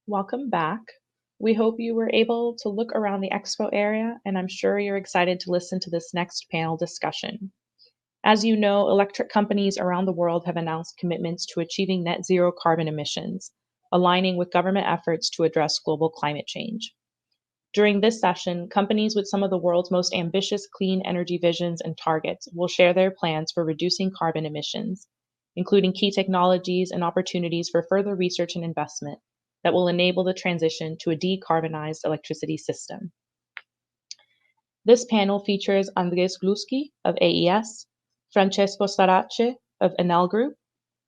Welcome back. We hope you were able to look around the expo area, and I'm sure you're excited to listen to this next panel discussion. As you know, electric companies around the world have announced commitments to achieving net zero carbon emissions, aligning with government efforts to address global climate change. During this session, companies with some of the world's most ambitious clean energy visions and targets will share their plans for reducing carbon emissions, including key technologies and opportunities for further research and investment that will enable the transition to a decarbonized electricity system. This panel features Andrés Gluski of AES, Francesco Starace of Enel Group,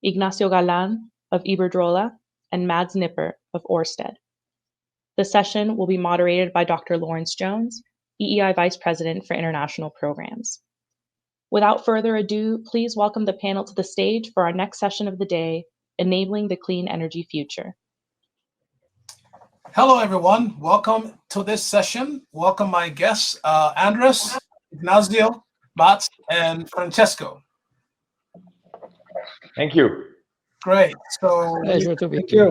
Ignacio Galan of Iberdrola, and Mads Nipper of Orsted. The session will be moderated by Dr. Lawrence Jones, EEI Vice President for International Programs. Without further ado, please welcome the panel to the stage for our next session of the day, Enabling the Clean Energy Future. Hello, everyone. Welcome to this session. Welcome my guests, Andres, Ignacio, Mats, and Francesco. Thank you. Great. So, Pleasure to be here.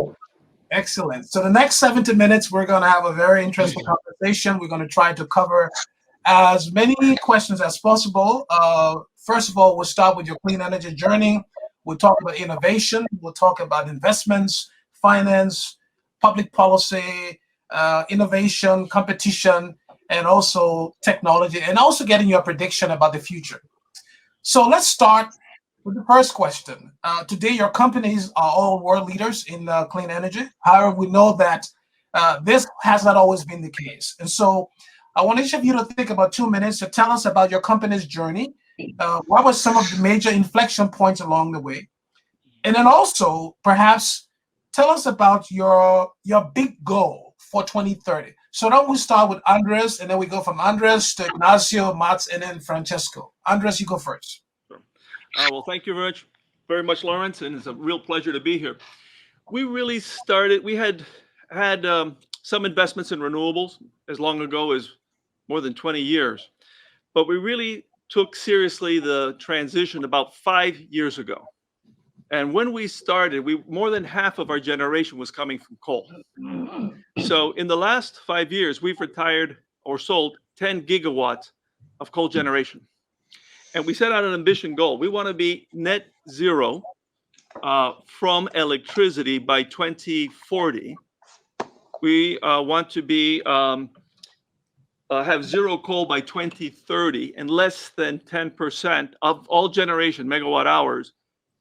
Excellent. So the next 70 minutes, we're going to have a very interesting conversation. We're going to try to cover as many questions as possible. First of all, we'll start with your clean energy journey. We'll talk about innovation. We'll talk about investments, finance, public policy, innovation, competition, and also technology, and also getting your prediction about the future. So let's start with the first question. Today, your companies are all world leaders in clean energy. However, we know that this has not always been the case. And so I want each of you to think about 2 minutes to tell us about your company's journey. What were some of the major inflection points along the way? And then also, perhaps, tell us about your big goal for 2030. So now we start with Andres, and then we go from Andres to Ignacio, Mats, and then Francesco. Andres, you go first. Well, thank you very much, Lawrence, and it's a real pleasure to be here. We really started, we had some investments in renewables as long ago as more than 20 years, but we really took seriously the transition about 5 years ago. And when we started, more than half of our generation was coming from coal. So in the last 5 years, we've retired or sold 10 gigawatts of coal generation. And we set out an ambition goal. We want to be net zero from electricity by 2040. We want to be have zero coal by 2030 and less than 10% of all generation megawatt hours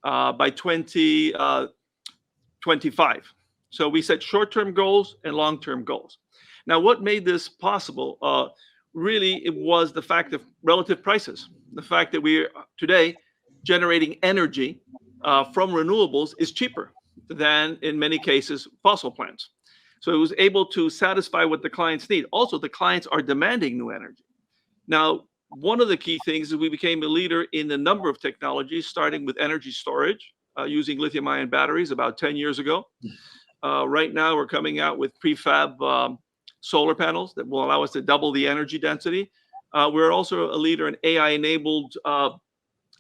by 2025. So we set short-term goals and long-term goals. Now, what made this possible? Really, it was the fact of relative prices. The fact that we are today generating energy from renewables is cheaper than, in many cases, fossil plants. So it was able to satisfy what the clients need. Also, the clients are demanding new energy. Now, one of the key things is we became a leader in a number of technologies, starting with energy storage, using lithium-ion batteries about 10 years ago. Right now, we're coming out with prefab solar panels that will allow us to double the energy density. We're also a leader in AI-enabled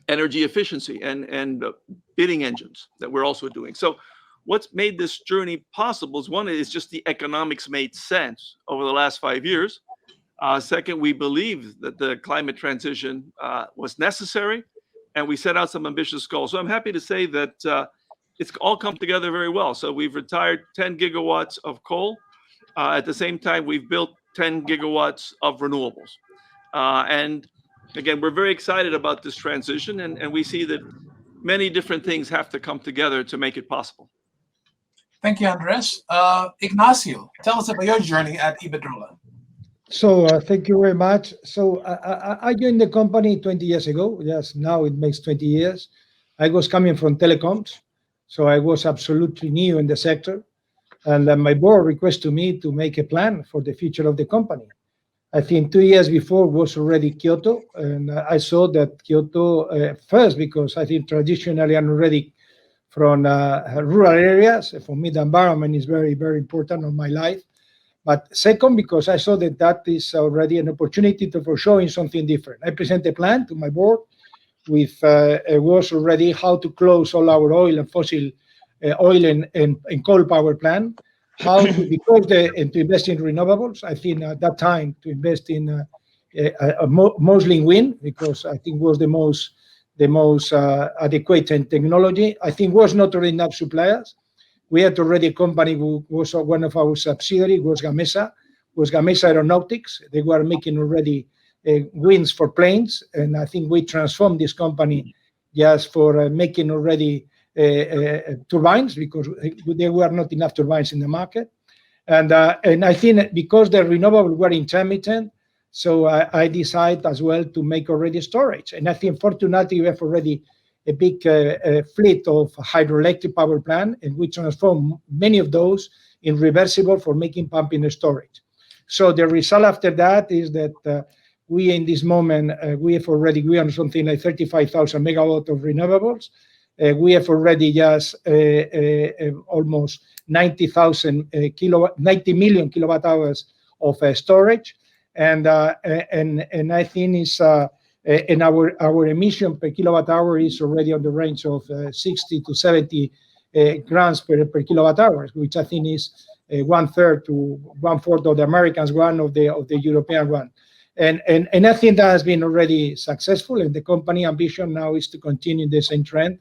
energy efficiency and bidding engines that we're also doing. So what's made this journey possible is, one, is just the economics made sense over the last 5 years. Second, we believe that the climate transition was necessary, and we set out some ambitious goals. So I'm happy to say that it's all come together very well. So we've retired 10 gigawatts of coal. At the same time, we've built 10 gigawatts of renewables. And again, we're very excited about this transition, and we see that many different things have to come together to make it possible. Thank you, Andres. Ignacio, tell us about your journey at Iberdrola. So thank you very much. So I joined the company 20 years ago. Yes, now it makes 20 years. I was coming from telecoms, so I was absolutely new in the sector. And my board requested me to make a plan for the future of the company. I think 2 years before was already Kyoto, and I saw that Kyoto first because I think traditionally I'm already from rural areas. For me, the environment is very, very important in my life. But second, because I saw that that is already an opportunity for showing something different. I present a plan to my board with was already how to close all our oil and fossil oil and coal power plant. how to, and to invest in renewables. I think at that time to invest in mostly in wind, because I think was the most adequate in technology. I think was not already enough suppliers. We had already a company who was one of our subsidiaries, was Gamesa Aeronautics. They were making already wings for planes, and I think we transformed this company just for making already turbines, because there were not enough turbines in the market. And I think because the renewables were intermittent, so I decided as well to make already storage. And I think fortunately we have already a big fleet of hydroelectric power plant, and we transform many of those in reversible for making pumping and storage. So the result after that is that we in this moment, we are something like 35,000 megawatts of renewables. We have already just almost 90 million kilowatt hours of storage. And I think it's and our emission per kilowatt hour is already on the range of 60 to 70 grams per kilowatt hour, which I think is 1/3 to 1/4 of the Americans one, of the European one. And I think that has been already successful, and the company ambition now is to continue the same trend,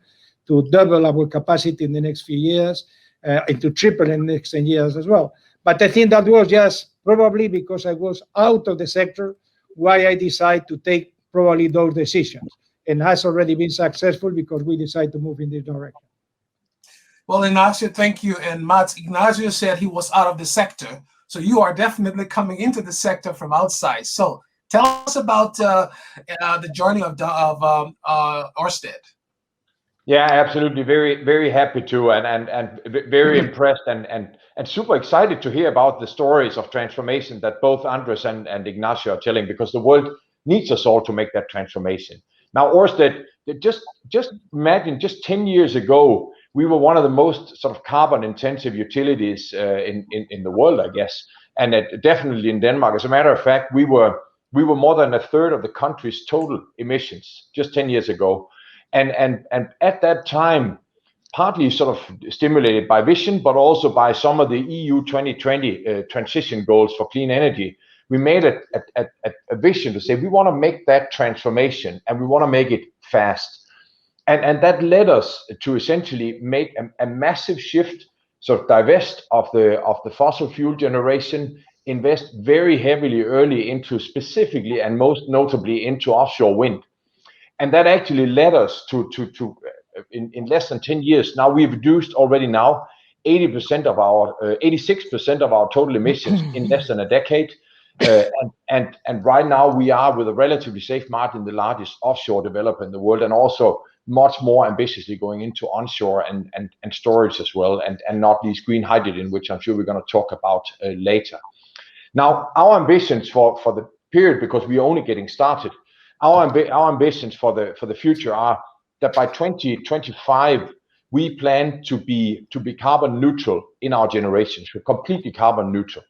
to double our capacity in the next few years, and to triple in the next 10 years as well. But I think that was just probably because I was out of the sector why I decided to take probably those decisions, and has already been successful because we decided to move in this direction. Well, Ignacio, thank you. And Mats, Ignacio said he was out of the sector. So you are definitely coming into the sector from outside. So tell us about the journey of Orsted. Yeah, absolutely. Very, very happy to, and very impressed and super excited to hear about the stories of transformation that both Andres and Ignacio are telling, because the world needs us all to make that transformation. Now, Orsted, just imagine, just 10 years ago, we were one of the most sort of carbon-intensive utilities in the world, I guess, and definitely in Denmark. As a matter of fact, we were more than 1/3 of the country's total emissions just 10 years ago. And at that time, partly sort of stimulated by vision, but also by some of the EU 2020 transition goals for clean energy, we made a vision to say we want to make that transformation, and we want to make it fast. And that led us to essentially make a massive shift, sort of divest of the fossil fuel generation, invest very heavily early into specifically and most notably into offshore wind. And that actually led us to in less than 10 years, now we've reduced already now 86% of our total emissions in less than a decade. And right now we are, with a relatively safe margin, the largest offshore developer in the world, and also much more ambitiously going into onshore and storage as well, and not least green hydrogen, which I'm sure we're going to talk about later. Now, our ambitions for the period, because we're only getting started, our ambitions for the future are that by 2025 we plan to be carbon neutral in our generations. We're completely carbon neutral,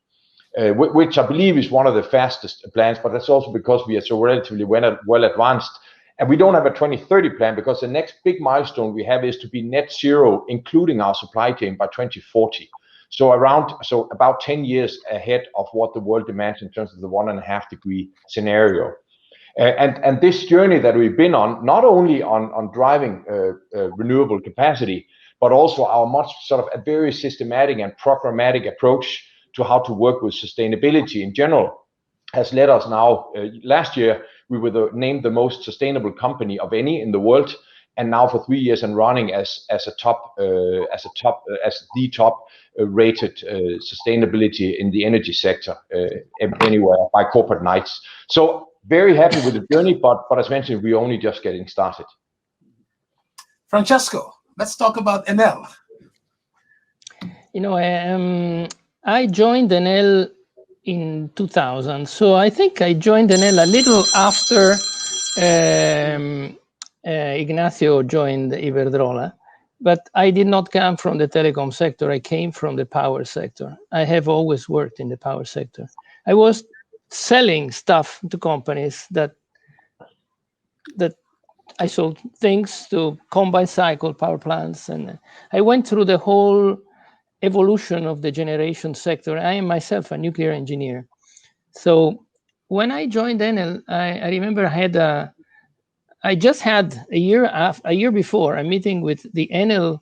which I believe is one of the fastest plans, but that's also because we are so relatively well advanced. And we don't have a 2030 plan, because the next big milestone we have is to be net zero, including our supply chain, by 2040. So about 10 years ahead of what the world demands in terms of the 1.5 degree scenario. And this journey that we've been on, not only on driving renewable capacity, but also our a very systematic and programmatic approach to how to work with sustainability in general, has led us now. Last year we were named the most sustainable company of any in the world, and now for 3 years and running as the top rated sustainability in the energy sector anywhere by Corporate Knights. So very happy with the journey, but as mentioned, we're only just getting started. Francesco, let's talk about Enel. I joined Enel in 2000, so I think I joined Enel a little after Ignacio joined Iberdrola, but I did not come from the telecom sector. I came from the power sector. I have always worked in the power sector. I was selling stuff to companies that I sold things to combined cycle power plants, and I went through the whole evolution of the generation sector. I am myself a nuclear engineer. So when I joined Enel, I remember I just had a year before a meeting with the Enel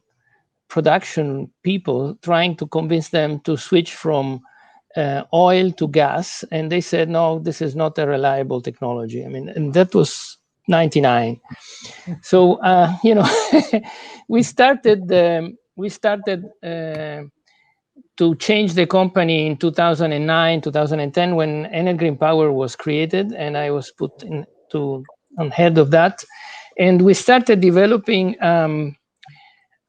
production people, trying to convince them to switch from oil to gas, and they said, no, this is not a reliable technology. I mean, and that was 99. So we started to change the company in 2009, 2010, when Enel Green Power was created, and I was put on head of that. And we started developing,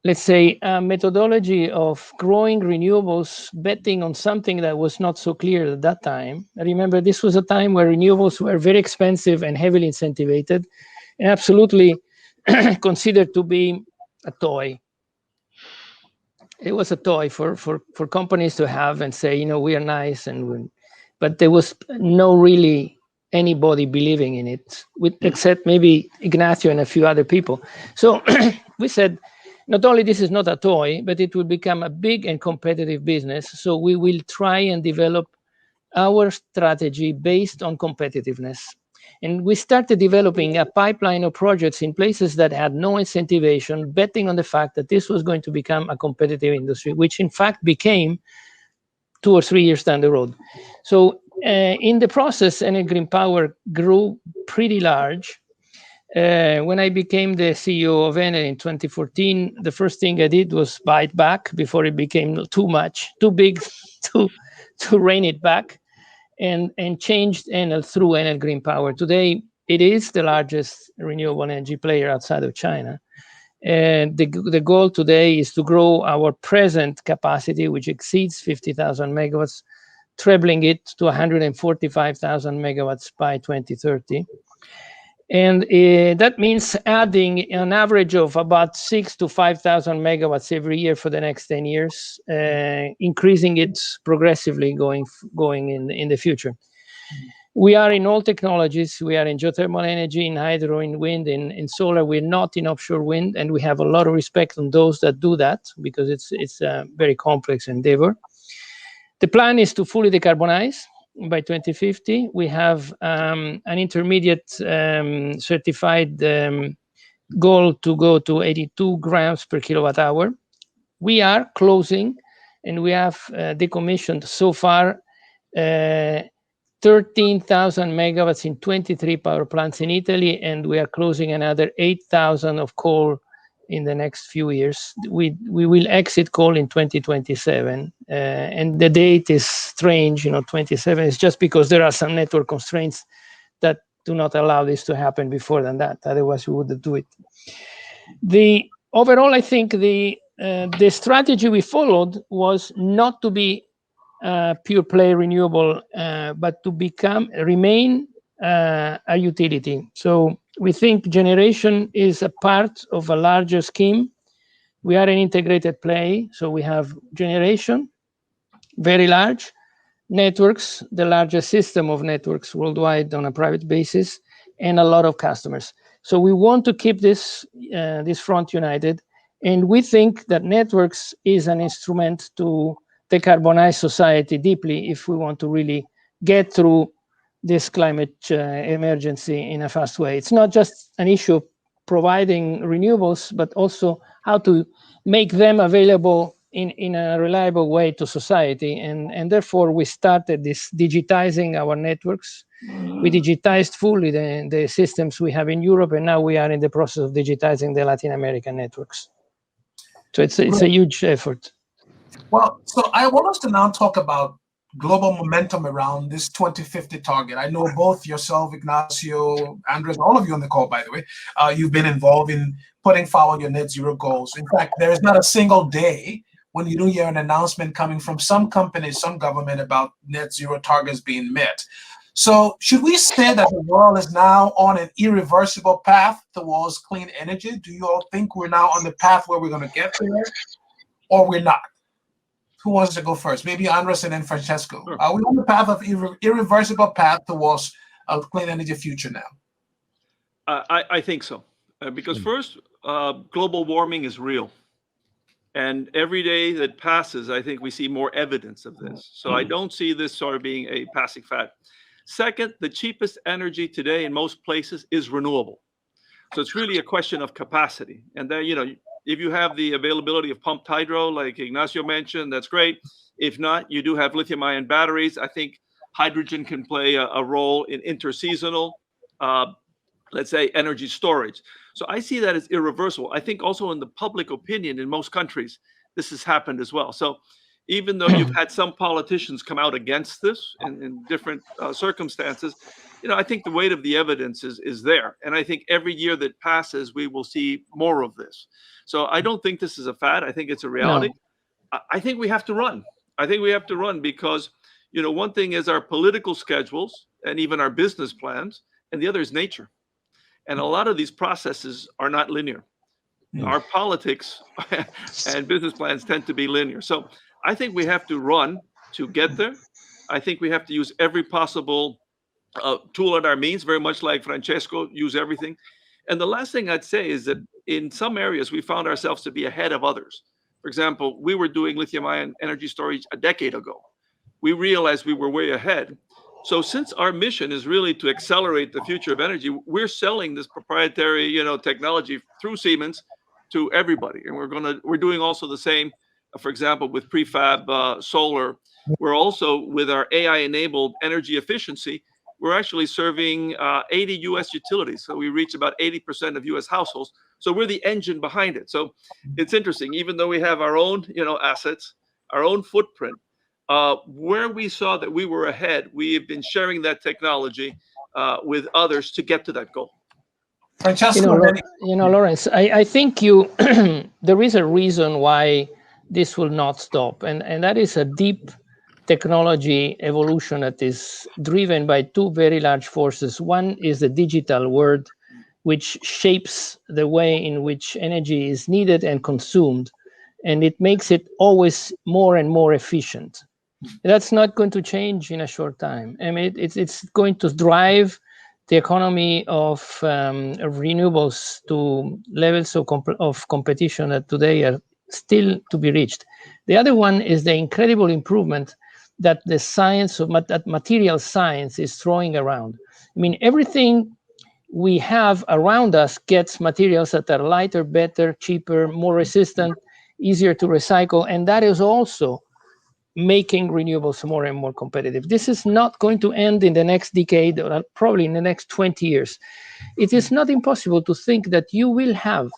let's say, a methodology of growing renewables, betting on something that was not so clear at that time. I remember this was a time where renewables were very expensive and heavily incentivized, and absolutely considered to be a toy. It was a toy for companies to have and say, we are nice, but there was no really anybody believing in it, except maybe Ignacio and a few other people. So we said, not only this is not a toy, but it will become a big and competitive business. So we will try and develop our strategy based on competitiveness. And we started developing a pipeline of projects in places that had no incentivization, betting on the fact that this was going to become a competitive industry, which in fact became 2 or 3 years down the road. So in the process, Enel Green Power grew pretty large. When I became the CEO of Enel in 2014, the first thing I did was buy it back before it became too big to rein it back. And changed Enel through Enel Green Power. Today, it is the largest renewable energy player outside of China. And the goal today is to grow our present capacity, which exceeds 50,000 megawatts, trebling it to 145,000 megawatts by 2030. And that means adding an average of about 6,000 to 5,000 megawatts every year for the next 10 years, increasing it progressively going in the future. We are in all technologies. We are in geothermal energy, in hydro, in wind, in solar. We're not in offshore wind, and we have a lot of respect on those that do that because it's a very complex endeavor. The plan is to fully decarbonize by 2050. We have an intermediate certified goal to go to 82 grams per kilowatt hour. We are closing, and we have decommissioned so far 13,000 megawatts in 23 power plants in Italy, and we are closing another 8,000 of coal in the next few years. We will exit coal in 2027, and the date is strange. 27 is just because there are some network constraints that do not allow this to happen before than that. Otherwise, we would do it. Overall, I think the strategy we followed was not to be pure play renewable, but to remain a utility. So we think generation is a part of a larger scheme. We are an integrated play, so we have generation, very large, networks, the largest system of networks worldwide on a private basis, and a lot of customers. So we want to keep this front united, and we think that networks is an instrument to decarbonize society deeply if we want to really get through this climate emergency in a fast way. It's not just an issue of providing renewables, but also how to make them available in a reliable way to society. And therefore, we started this digitizing our networks. We digitized fully the systems we have in Europe, and now we are in the process of digitizing the Latin American networks. So it's a huge effort. Well, so I want us to now talk about global momentum around this 2050 target. I know both yourself, Ignacio, Andres, all of you on the call, by the way, you've been involved in putting forward your net zero goals. In fact, there is not a single day when you don't hear an announcement coming from some companies, some government about net zero targets being met. So should we say that the world is now on an irreversible path towards clean energy? Do you all think we're now on the path where we're going to get there, or we're not? Who wants to go first? Maybe Andres and then Francesco. Sure. Are we on the path of irreversible path towards a clean energy future now? I think so. Because first, global warming is real. And every day that passes, I think we see more evidence of this. So I don't see this sort of being a passing fad. Second, the cheapest energy today in most places is renewable. So it's really a question of capacity. And then, if you have the availability of pumped hydro, like Ignacio mentioned, that's great. If not, you do have lithium-ion batteries. I think hydrogen can play a role in interseasonal, let's say, energy storage. So I see that as irreversible. I think also in the public opinion in most countries, this has happened as well. So even though you've had some politicians come out against this in different circumstances, I think the weight of the evidence is there. And I think every year that passes, we will see more of this. So I don't think this is a fad. I think it's a reality. No. I think we have to run. I think we have to run because, one thing is our political schedules and even our business plans, and the other is nature. And a lot of these processes are not linear. Our politics and business plans tend to be linear. So I think we have to run to get there. I think we have to use every possible tool at our means, very much like Francesco, use everything. And the last thing I'd say is that in some areas, we found ourselves to be ahead of others. For example, we were doing lithium-ion energy storage a decade ago. We realized we were way ahead. So since our mission is really to accelerate the future of energy, we're selling this proprietary, technology through Siemens to everybody. And we're doing also the same, for example, with prefab solar. We're also, with our AI-enabled energy efficiency, we're actually serving 80 US utilities. So we reach about 80% of US households. So we're the engine behind it. So it's interesting, even though we have our own, assets, our own footprint, where we saw that we were ahead, we have been sharing that technology with others to get to that goal. Francesco, Lawrence, I think there is a reason why this will not stop, and that is a deep technology evolution that is driven by two very large forces. One is the digital world, which shapes the way in which energy is needed and consumed, and it makes it always more and more efficient. That's not going to change in a short time. I mean, it's going to drive the economy of renewables to levels of competition that today are still to be reached. The other one is the incredible improvement that the science of that material science is throwing around. I mean, everything we have around us gets materials that are lighter, better, cheaper, more resistant, easier to recycle, and that is also making renewables more and more competitive. This is not going to end in the next decade or probably in the next 20 years. It is not impossible to think that you will have,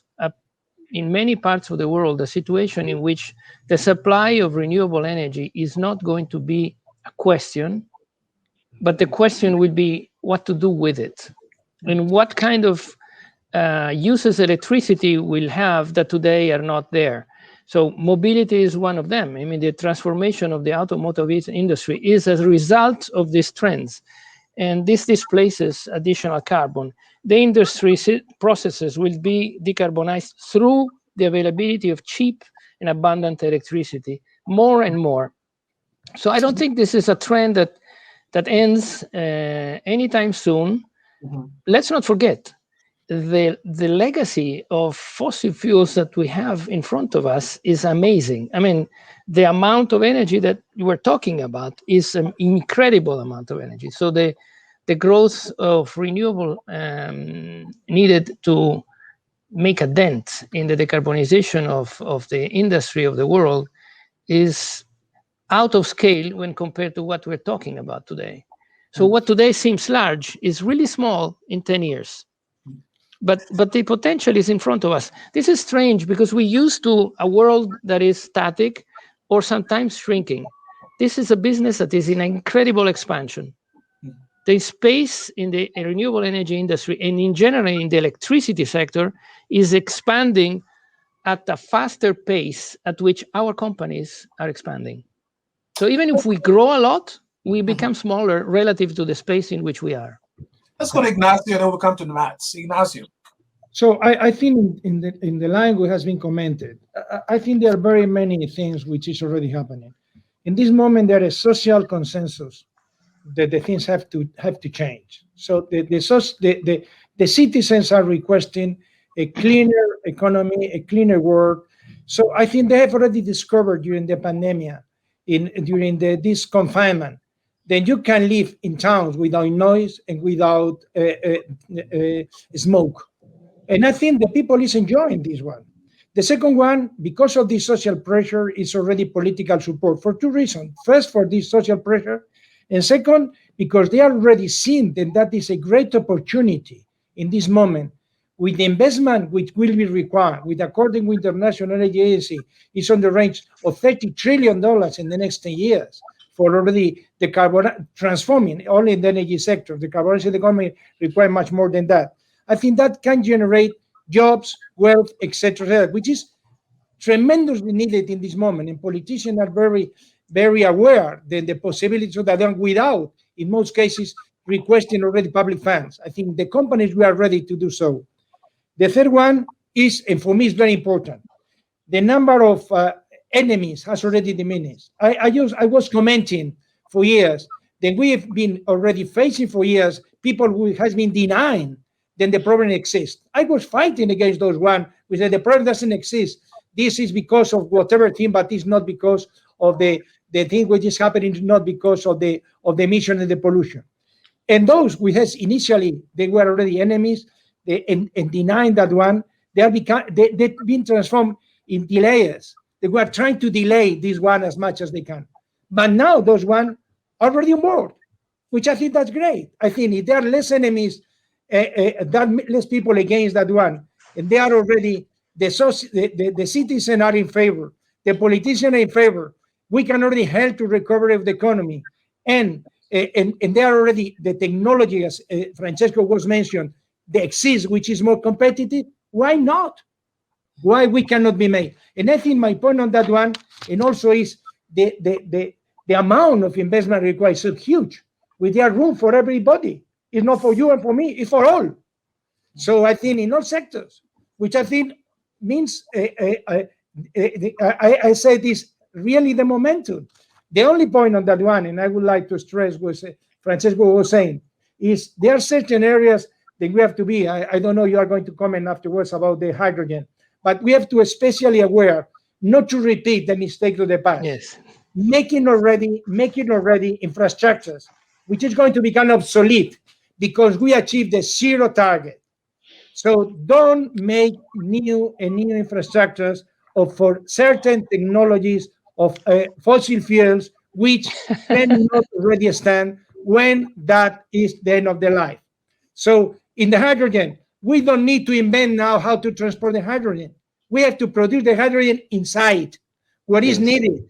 in many parts of the world, a situation in which the supply of renewable energy is not going to be a question, but the question will be what to do with it and what kind of uses electricity will have that today are not there. So mobility is one of them. I mean, the transformation of the automotive industry is as a result of these trends. And this displaces additional carbon. The industry processes will be decarbonized through the availability of cheap and abundant electricity, more and more. So I don't think this is a trend that ends anytime soon. Mm-hmm. Let's not forget, the legacy of fossil fuels that we have in front of us is amazing. I mean, the amount of energy that we're talking about is an incredible amount of energy. So the growth of renewable needed to make a dent in the decarbonization of the industry of the world is out of scale when compared to what we're talking about today. So what today seems large is really small in 10 years. But the potential is in front of us. This is strange because we're used to a world that is static or sometimes shrinking. This is a business that is in incredible expansion. The space in the renewable energy industry and in general in the electricity sector is expanding at a faster pace at which our companies are expanding. So even if we grow a lot, we become smaller relative to the space in which we are. Let's go to Ignacio, then we'll come to Mats. Ignacio. So I think in the line which has been commented, I think there are very many things which is already happening. In this moment, there is social consensus that the things have to change. So the citizens are requesting a cleaner economy, a cleaner world, So I think they have already discovered during the pandemic, during this confinement, then you can live in towns without noise and without smoke. And I think the people is enjoying this one. The second one, because of this social pressure, is already political support for two reasons. First, for this social pressure, and second, because they are already seen that is a great opportunity in this moment with the investment which will be required, with according with the International Energy Agency, is on the range of $30 trillion in the next 10 years for already the carbon transforming only in the energy sector. The decarbonization economy requires much more than that. I think that can generate jobs, wealth, etc., which is tremendously needed in this moment. And politicians are very, very aware that the possibility of that done without, in most cases, requesting already public funds. I think the companies we are ready to do so. The third one is, and for me, is very important. The number of enemies has already diminished. I was commenting for years that we have been already facing for years people who has been denying that the problem exists. I was fighting against those one who said the problem doesn't exist. This is because of whatever thing, but it's not because of the thing which is happening, not because of the emission and the pollution. And those who has initially they were already enemies, and denying that one, they've been transformed in delayers. They were trying to delay this one as much as they can. But now those one are already on board, which I think that's great. I think if there are less enemies, that less people against that one, and they are already, the citizens are in favor, the politicians are in favor, we can already help to recovery of the economy. And they are already, the technology, as Francesco was mentioned, they exist, which is more competitive. Why not? Why we cannot be made? And I think my point on that one, and also is the amount of investment required is so huge. With their room for everybody. It's not for you and for me, it's for all. So I think in all sectors, which I think means, I say this really the momentum. The only point on that one, and I would like to stress was Francesco was saying, is there are certain areas that we have to be, I don't know, you are going to comment afterwards about the hydrogen, but we have to especially aware not to repeat the mistakes of the past. Yes. Making already infrastructures, which is going to become obsolete because we achieved the zero target. So don't make new infrastructures for certain technologies of fossil fuels, which cannot already stand when that is the end of their life. So in the hydrogen, we don't need to invent now how to transport the hydrogen. We have to produce the hydrogen inside what is needed.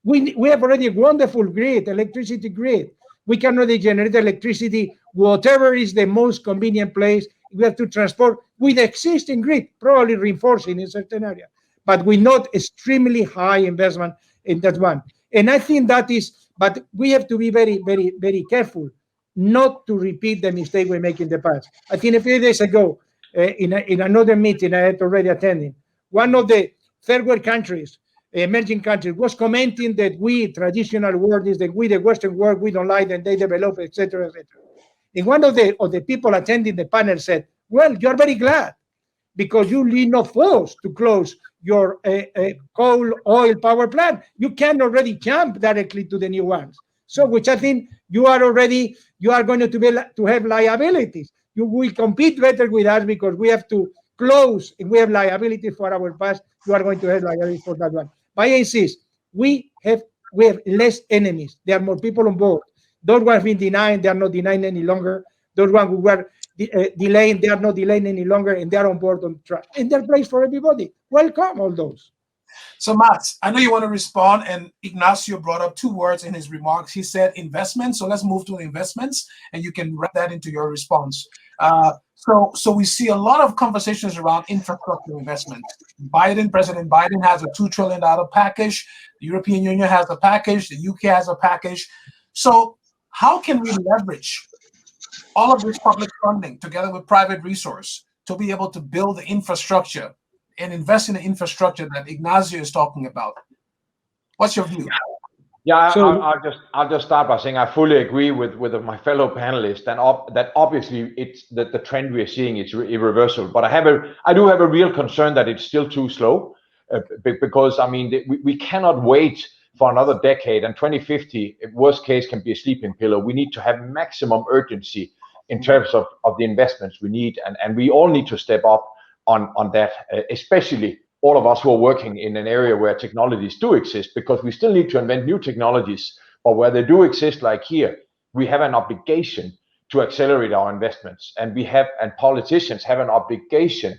We have already a wonderful grid, electricity grid. We can already generate electricity, whatever is the most convenient place. We have to transport with existing grid, probably reinforcing in certain area, but with not extremely high investment in that one. And I think that is, but we have to be very, very, very careful not to repeat the mistake we make in the past. I think a few days ago, in another meeting I had already attended, one of the third world countries, emerging countries, was commenting that we, traditional world, is that we, the Western world, we don't like, and they develop, etc., etc. And one of the people attending the panel said, well, you're very glad because you are not forced to close your coal oil power plant. You can already jump directly to the new ones. So, which I think you are going to have liabilities. You will compete better with us because we have to close and we have liability for our past. You are going to have liability for that one. But I insist, we have less enemies. There are more people on board. Those who have been denying, they are not denying any longer. Those ones who were delaying, they are not delaying any longer, and they are on board on track. And there's place for everybody. Welcome all those. So, Mats, I know you want to respond, and Ignacio brought up two words in his remarks. He said investment. So let's move to investments, and you can wrap that into your response. So we see a lot of conversations around infrastructure investment. President Biden has a $2 trillion package. The European Union has a package. The UK has a package. So how can we leverage all of this public funding together with private resource to be able to build the infrastructure and invest in the infrastructure that Ignacio is talking about? What's your view? Yeah, I'll just start by saying I fully agree with my fellow panelists, and that obviously it's the trend we are seeing is irreversible. But I do have a real concern that it's still too slow. because I mean we cannot wait for another decade, and 2050 worst case can be a sleeping pillow. We need to have maximum urgency in terms of the investments we need, and we all need to step up on that, especially all of us who are working in an area where technologies do exist, because we still need to invent new technologies, but where they do exist, like here, we have an obligation to accelerate our investments, and politicians have an obligation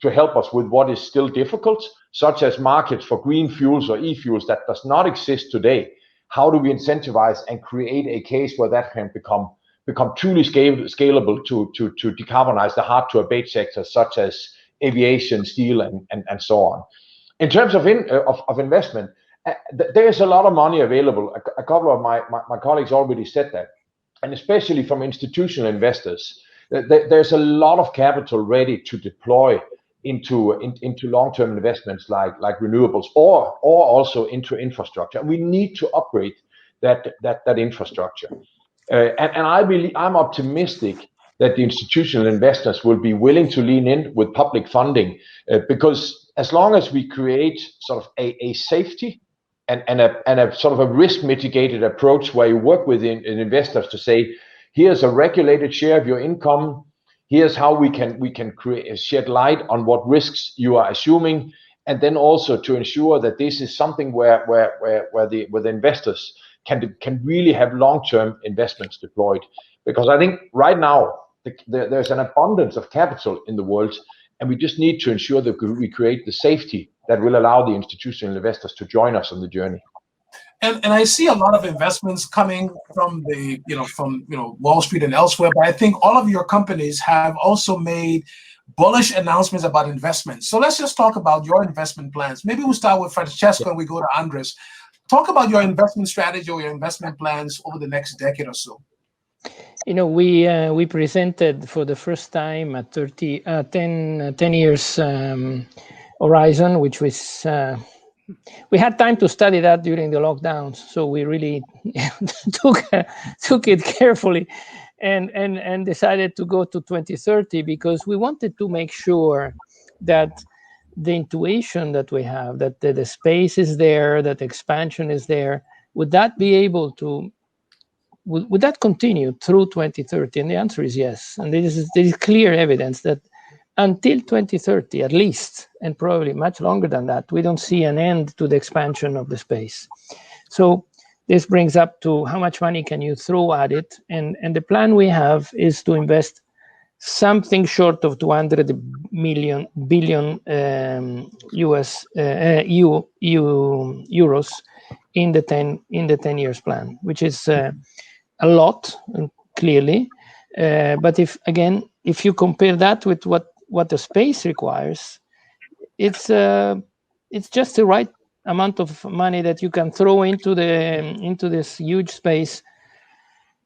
to help us with what is still difficult, such as markets for green fuels or e-fuels that does not exist today. How do we incentivize and create a case where that can become truly scalable to decarbonize the hard to abate sectors such as aviation, steel, and so on. In terms of investment, there's a lot of money available. A couple of my colleagues already said that, and especially from institutional investors, there's a lot of capital ready to deploy into long-term investments like renewables or also into infrastructure. And we need to upgrade that infrastructure. And I'm optimistic that the institutional investors will be willing to lean in with public funding, because as long as we create sort of a safety and a sort of a risk mitigated approach where you work with investors to say, here's a regulated share of your income, here's how we can shed light on what risks you are assuming, and then also to ensure that this is something where the investors can really have long-term investments deployed. Because I think right now there's an abundance of capital in the world, and we just need to ensure that we create the safety that will allow the institutional investors to join us on the journey. And I see a lot of investments coming from Wall Street and elsewhere, but I think all of your companies have also made bullish announcements about investments. So let's just talk about your investment plans. Maybe we'll start with Francesco and we go to Andres. Talk about your investment strategy or your investment plans over the next decade or so. We presented for the first time a 10 years horizon, which was we had time to study that during the lockdowns, so we really took it carefully and decided to go to 2030, because we wanted to make sure that the intuition that we have, that the space is there, that expansion is there, would that continue through 2030? And the answer is yes. And there is clear evidence that until 2030, at least, and probably much longer than that, we don't see an end to the expansion of the space. So this brings up to how much money can you throw at it? And the plan we have is to invest something short of 200 billion euros in the 10 years plan, which is a lot, clearly. But if you compare that with what the space requires, it's just the right amount of money that you can throw into this huge space,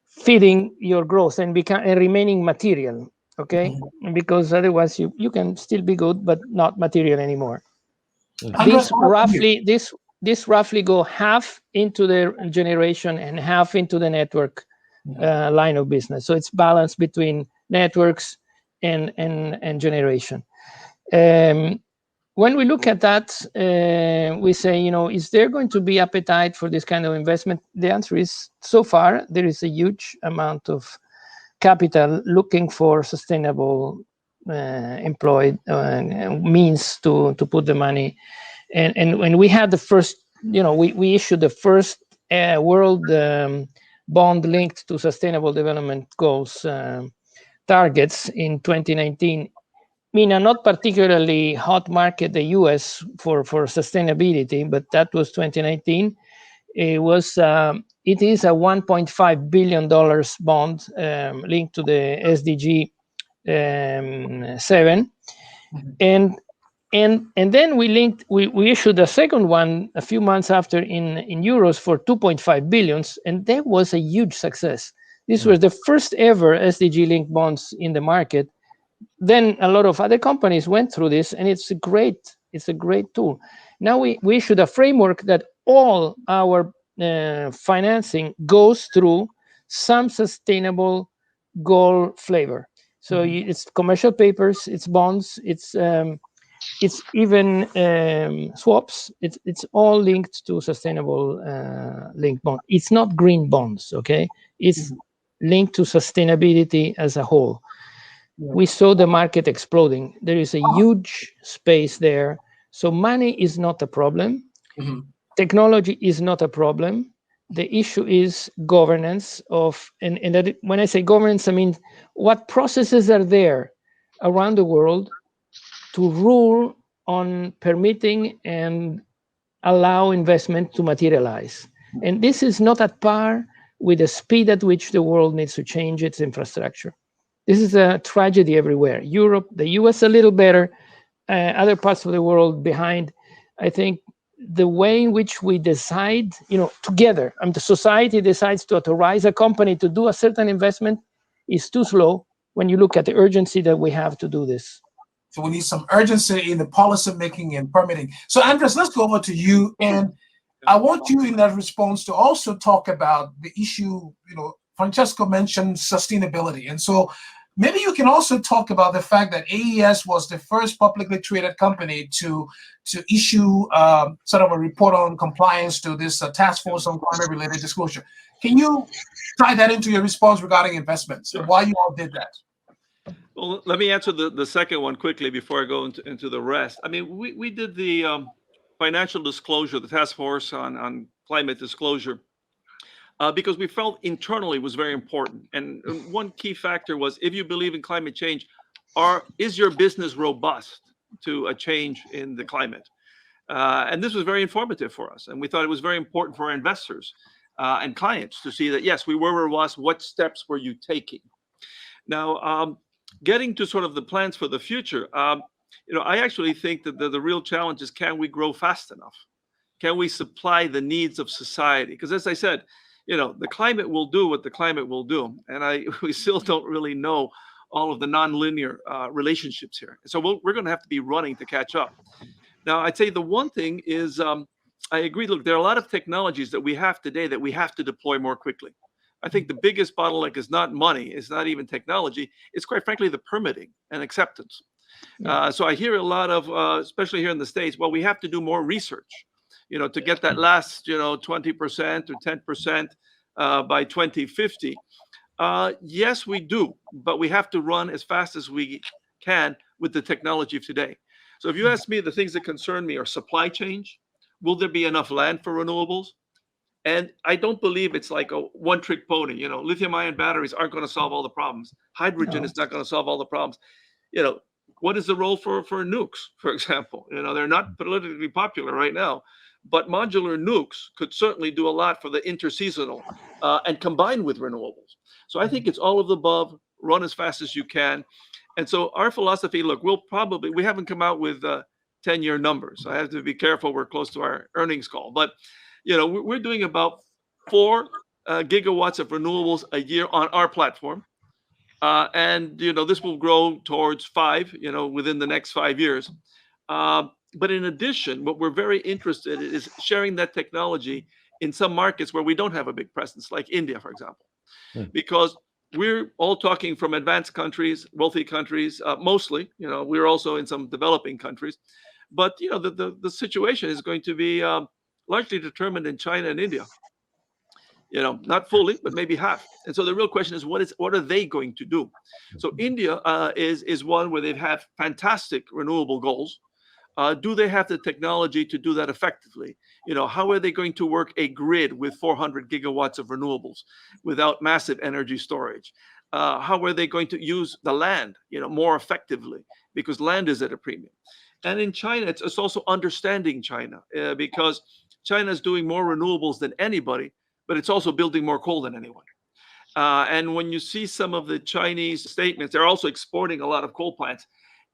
feeding your growth and remaining material. Okay, because otherwise you can still be good but not material anymore. This roughly go half into the generation and half into the network line of business. So it's balanced between networks and generation. When we look at that, we say, is there going to be appetite for this kind of investment? The answer is, so far, there is a huge amount of capital looking for sustainable employed means to put the money. And when we had the first, we issued the first world bond linked to sustainable development goals targets in 2019, in a not particularly hot market, the US, for sustainability, but that was 2019. It is a $1.5 billion bond linked to the SDG 7, and then we issued a second one a few months after in euros for 2.5 billion, and that was a huge success. This was the first ever SDG linked bonds in the market. Then a lot of other companies went through this, and it's a great tool. Now we issued a framework that all our financing goes through some sustainable goal flavor. So it's commercial papers, it's bonds, it's it's even swaps. It's all linked to sustainable linked bond. It's not green bonds, okay? It's linked to sustainability as a whole. We saw the market exploding. There is a huge space there. So money is not a problem. Technology is not a problem. The issue is governance of, and that, when I say governance, I mean what processes are there around the world to rule on permitting and allow investment to materialize. And this is not at par with the speed at which the world needs to change its infrastructure. This is a tragedy everywhere. Europe, the US a little better, other parts of the world behind. I think the way in which we decide, together, the society decides to authorize a company to do a certain investment is too slow when you look at the urgency that we have to do this. So we need some urgency in the policy making and permitting. So Andres, let's go over to you. And I want you in that response to also talk about the issue, Francesco mentioned sustainability. And so maybe you can also talk about the fact that AES was the first publicly traded company to issue sort of a report on compliance to this task force on climate-related disclosure. Can you tie that into your response regarding investments and why you all did that? Well, let me answer the second one quickly before I go into the rest. I mean, we did the financial disclosure, the task force on climate disclosure, because we felt internally was very important. And one key factor was, if you believe in climate change, is your business robust to a change in the climate? And this was very informative for us. And we thought it was very important for our investors and clients to see that, yes, we were robust. What steps were you taking? Now, getting to sort of the plans for the future, I actually think that the real challenge is, can we grow fast enough? Can we supply the needs of society? Because as I said, the climate will do what the climate will do. And we still don't really know all of the nonlinear relationships here. So we're going to have to be running to catch up. Now, I'd say the one thing is, I agree, look, there are a lot of technologies that we have today that we have to deploy more quickly. I think the biggest bottleneck is not money, it's not even technology, it's quite frankly the permitting and acceptance. So I hear a lot of, especially here in the States, well, we have to do more research, to get that last, 20% or 10% by 2050. Yes, we do, but we have to run as fast as we can with the technology of today. So if you ask me, the things that concern me are supply chain. Will there be enough land for renewables? And I don't believe it's like a one-trick pony. Lithium-ion batteries aren't going to solve all the problems. Hydrogen is not going to solve all the problems. What is the role for nukes, for example? They're not politically popular right now, but modular nukes could certainly do a lot for the interseasonal and combined with renewables. So I think it's all of the above, run as fast as you can. And so our philosophy, look, we haven't come out with 10-year numbers. I have to be careful. We're close to our earnings call, but we're doing about 4 gigawatts of renewables a year on our platform. And, this will grow towards 5, within the next 5 years. But in addition, what we're very interested in is sharing that technology in some markets where we don't have a big presence, like India, for example, because we're all talking from advanced countries, wealthy countries, mostly, we're also in some developing countries. But, the situation is going to be largely determined in China and India, not fully, but maybe half. And so the real question is, what are they going to do? So India is one where they've had fantastic renewable goals. Do they have the technology to do that effectively? How are they going to work a grid with 400 gigawatts of renewables without massive energy storage? How are they going to use the land, more effectively? Because land is at a premium. And in China, it's also understanding China, because China is doing more renewables than anybody, but it's also building more coal than anyone. And when you see some of the Chinese statements, they're also exporting a lot of coal plants.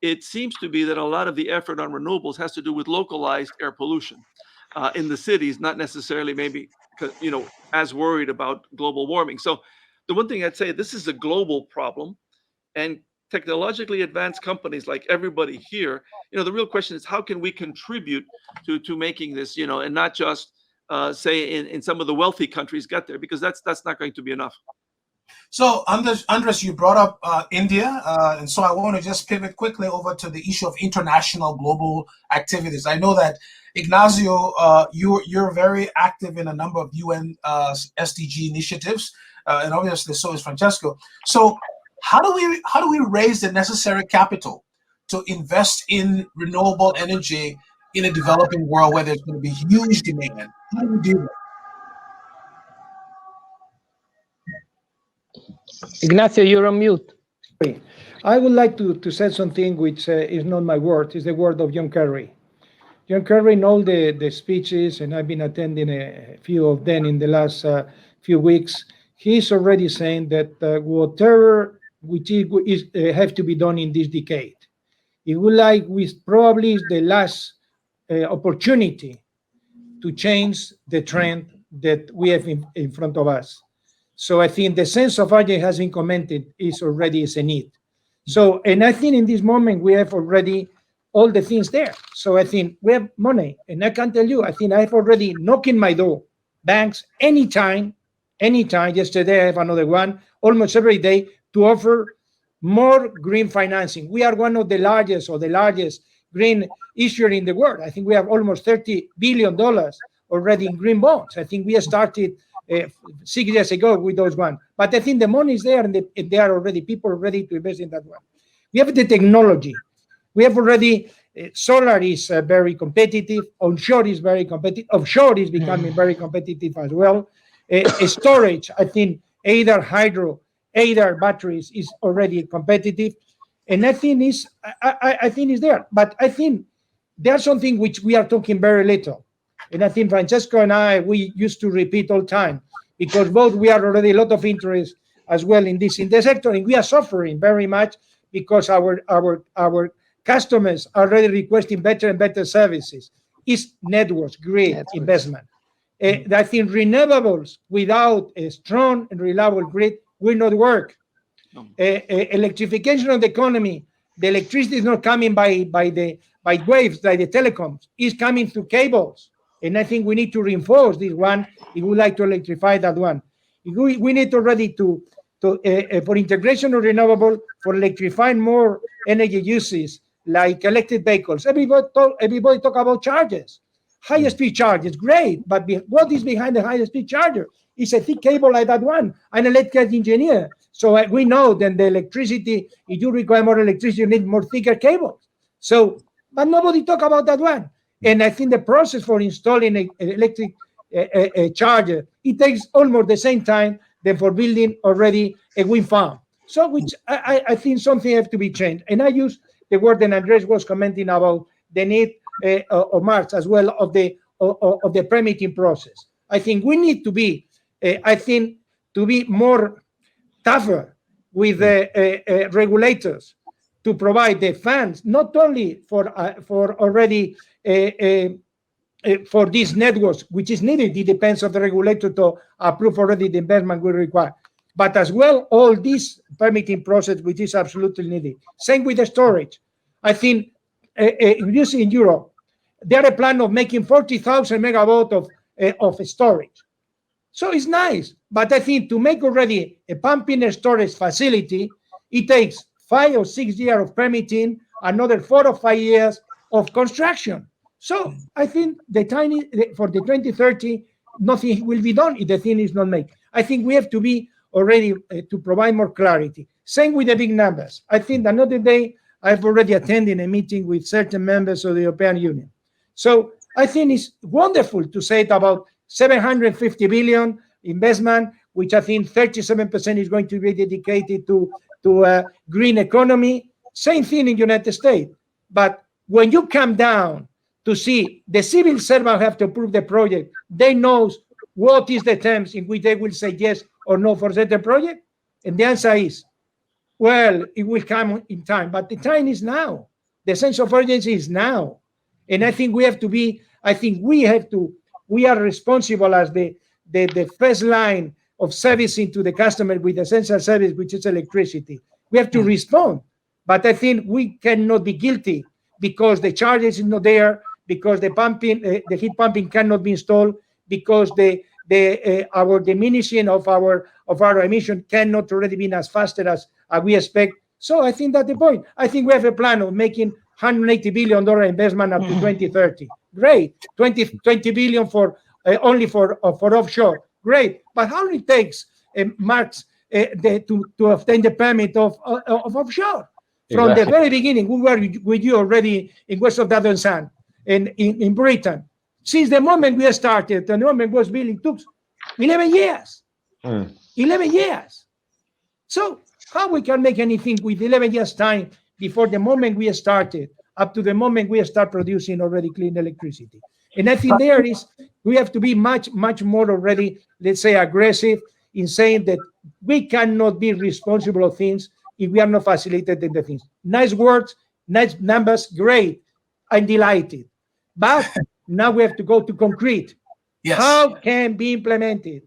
It seems to be that a lot of the effort on renewables has to do with localized air pollution in the cities, not necessarily maybe, as worried about global warming. So the one thing I'd say, this is a global problem, and technologically advanced companies like everybody here, the real question is, how can we contribute to making this, and not just say in some of the wealthy countries get there, because that's not going to be enough. So, Andres, you brought up India, and so I want to just pivot quickly over to the issue of international global activities. I know that Ignacio, you're very active in a number of UN SDG initiatives, and obviously so is Francesco. So, how do we raise the necessary capital to invest in renewable energy in a developing world where there's going to be huge demand? How do we do that? Ignacio, you're on mute. I would like to say something which is not my word, it's the word of John Kerry. John Kerry in all the speeches, and I've been attending a few of them in the last few weeks, he's already saying that whatever which is have to be done in this decade, it will like with probably the last opportunity to change the trend that we have in front of us. So I think the sense of urgency has been commented is already a need. So, and I think in this moment we have already all the things there. So I think we have money, and I can tell you, I think I have already knocking my door, banks anytime. Yesterday I have another one, almost every day, to offer more green financing. We are one of the largest green issuer in the world. I think we have almost $30 billion already in green bonds. I think we have started 6 years ago with those one. But I think the money is there, and there are already people ready to invest in that one. We have the technology. We have already, solar is very competitive. Onshore is very competitive. Offshore is becoming very competitive as well. Storage, I think either hydro, either batteries is already competitive. And I think is there. But I think there's something which we are talking very little. And I think Francesco and I, we used to repeat all the time, because both we are already a lot of interest as well in the sector, and we are suffering very much because our customers are already requesting better and better services. It's networks, grid investment. I think renewables without a strong and reliable grid will not work. Electrification of the economy, the electricity is not coming by waves, like the telecoms, it's coming through cables. And I think we need to reinforce this one if we like to electrify that one. We need already to for integration of renewable, for electrifying more energy uses like electric vehicles. Everybody talk about chargers. High speed chargers, great, but what is behind the high speed charger? It's a thick cable like that one. I'm an electrical engineer, so we know that the electricity, if you require more electricity, you need more thicker cables. So, but nobody talk about that one. And I think the process for installing an electric charger, it takes almost the same time than for building already a wind farm. So, which I think something has to be changed. And I use the word that Andres was commenting about the need of March as well of the permitting process. I think we need to be, more tougher with the regulators to provide the funds, not only for already for these networks, which is needed. It depends on the regulator to approve already the investment we require, but as well all this permitting process, which is absolutely needed. Same with the storage. I think you see in Europe, there are a plan of making 40,000 megawatt of storage. So it's nice, but I think to make already a pumping and storage facility, it takes 5 or 6 years of permitting, another 4 or 5 years of construction. So I think for the 2030, nothing will be done if the thing is not made. I think we have to be already to provide more clarity. Same with the big numbers. I think another day I've already attended a meeting with certain members of the European Union. So I think it's wonderful to say it about 750 billion investment, which I think 37% is going to be dedicated to green economy. Same thing in the United States. But when you come down to see the civil servant have to approve the project, they know what is the terms in which they will say yes or no for certain project. And the answer is, well, it will come in time, but the time is now. The sense of urgency is now. And I think we have to be, we are responsible as the first line of servicing to the customer with essential service, which is electricity. We have to respond. But I think we cannot be guilty because the charges is not there, because the heat pumping cannot be installed, because our diminishing of our of our emission cannot already be as faster as we expect. So I think that's the point. I think we have a plan of making $180 billion investment up to 2030. Great. 20 billion for only for offshore. Great. But how long it takes, Marx, to obtain the permit of offshore? From the very beginning, we were with you already in west of Duddon Sun in Britain. Since the moment we started, the moment was built, it took 11 years. 11 years. So how we can make anything with 11 years time before the moment we started up to the moment we start producing already clean electricity? And I think we have to be much more already, let's say, aggressive in saying that we cannot be responsible of things if we are not facilitating the things. Nice words, nice numbers, great. I'm delighted. But now we have to go to concrete. Yes. How can be implemented?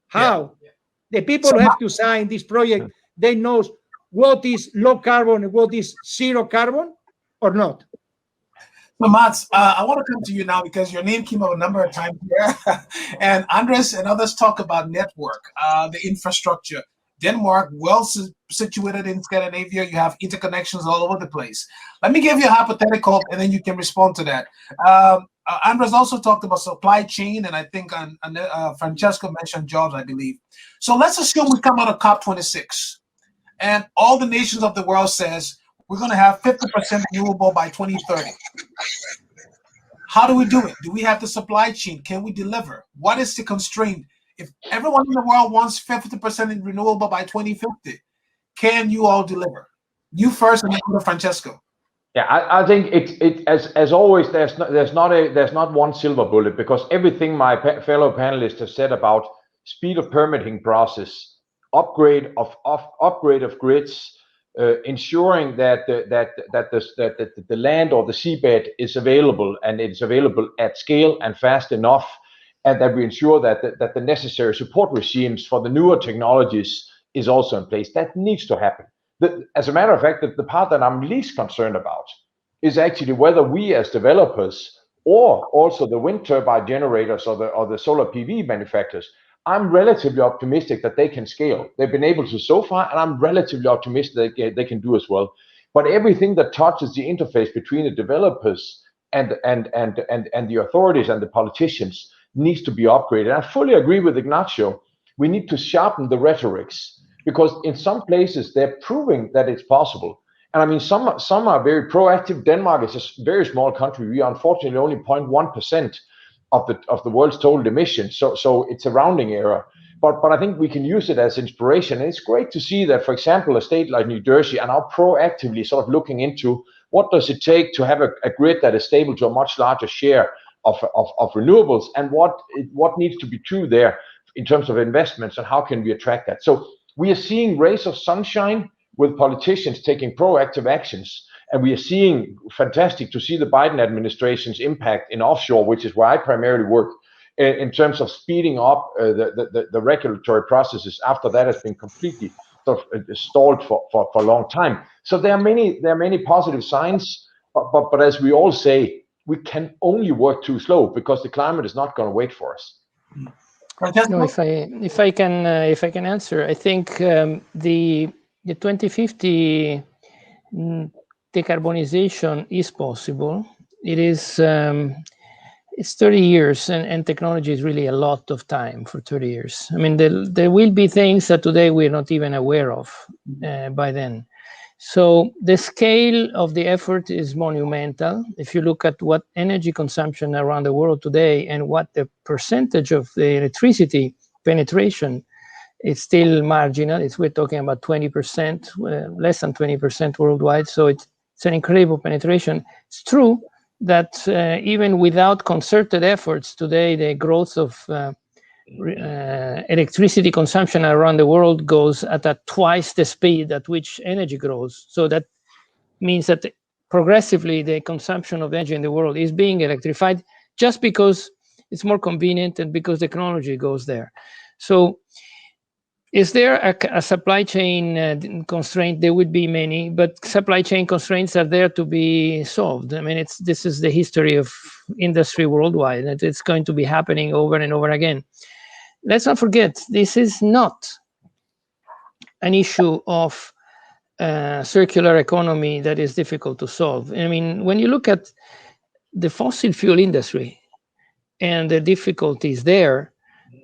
How? Yeah. The people who have to sign this project, they know what is low carbon and what is zero carbon or not. So Mats, I want to come to you now because your name came up a number of times here. And Andres and others talk about network, the infrastructure. Denmark, well situated in Scandinavia, you have interconnections all over the place. Let me give you a hypothetical and then you can respond to that. Andres also talked about supply chain, and I think Francesco mentioned jobs, I believe. So let's assume we come out of COP26 and all the nations of the world says we're going to have 50% renewable by 2030. How do we do it? Do we have the supply chain? Can we deliver? What is the constraint? If everyone in the world wants 50% in renewable by 2050, can you all deliver? You first, and then go to Francesco. Yeah, I think it as always. There's not one silver bullet, because everything my fellow panelists have said about speed of permitting process, upgrade of grids, ensuring that the land or the seabed is available, and it's available at scale and fast enough, and that we ensure that the necessary support regimes for the newer technologies is also in place. That needs to happen. As a matter of fact, the part that I'm least concerned about is actually whether we as developers, or also the wind turbine generators or the solar PV manufacturers, I'm relatively optimistic that they can scale. They've been able to so far, and I'm relatively optimistic that they can do as well. But everything that touches the interface between the developers and the authorities and the politicians needs to be upgraded. I fully agree with Ignacio. We need to sharpen the rhetorics, because in some places they're proving that it's possible. And I mean, some are very proactive. Denmark is a very small country. We are unfortunately only 0.1% of the world's total emissions. So it's a rounding error. But I think we can use it as inspiration. And it's great to see that, for example, a state like New Jersey are now proactively sort of looking into what does it take to have a grid that is stable to a much larger share of renewables, and what needs to be true there in terms of investments, and how can we attract that. So we are seeing rays of sunshine with politicians taking proactive actions, and we are seeing fantastic to see the Biden administration's impact in offshore, which is where I primarily work, in terms of speeding up the regulatory processes after that has been completely sort of stalled for a long time. So there are many positive signs, but as we all say, we can only work too slow, because the climate is not going to wait for us. No, if I can answer, I think the 2050 decarbonization is possible. It is it's 30 years, and technology is really a lot of time for 30 years. I mean, there will be things that today we're not even aware of by then. So the scale of the effort is monumental. If you look at what energy consumption around the world today, and what the percentage of the electricity penetration, it's still marginal. We're talking about 20%, less than 20% worldwide. So it's an incredible penetration. It's true that even without concerted efforts today, the growth of electricity consumption around the world goes at twice the speed at which energy grows. So that means that progressively the consumption of energy in the world is being electrified, just because it's more convenient and because technology goes there. So is there a supply chain constraint? There would be many, but supply chain constraints are there to be solved. I mean, this is the history of industry worldwide, and it's going to be happening over and over again. let's not forget, this is not an issue of circular economy that is difficult to solve. I mean, when you look at the fossil fuel industry and the difficulties there,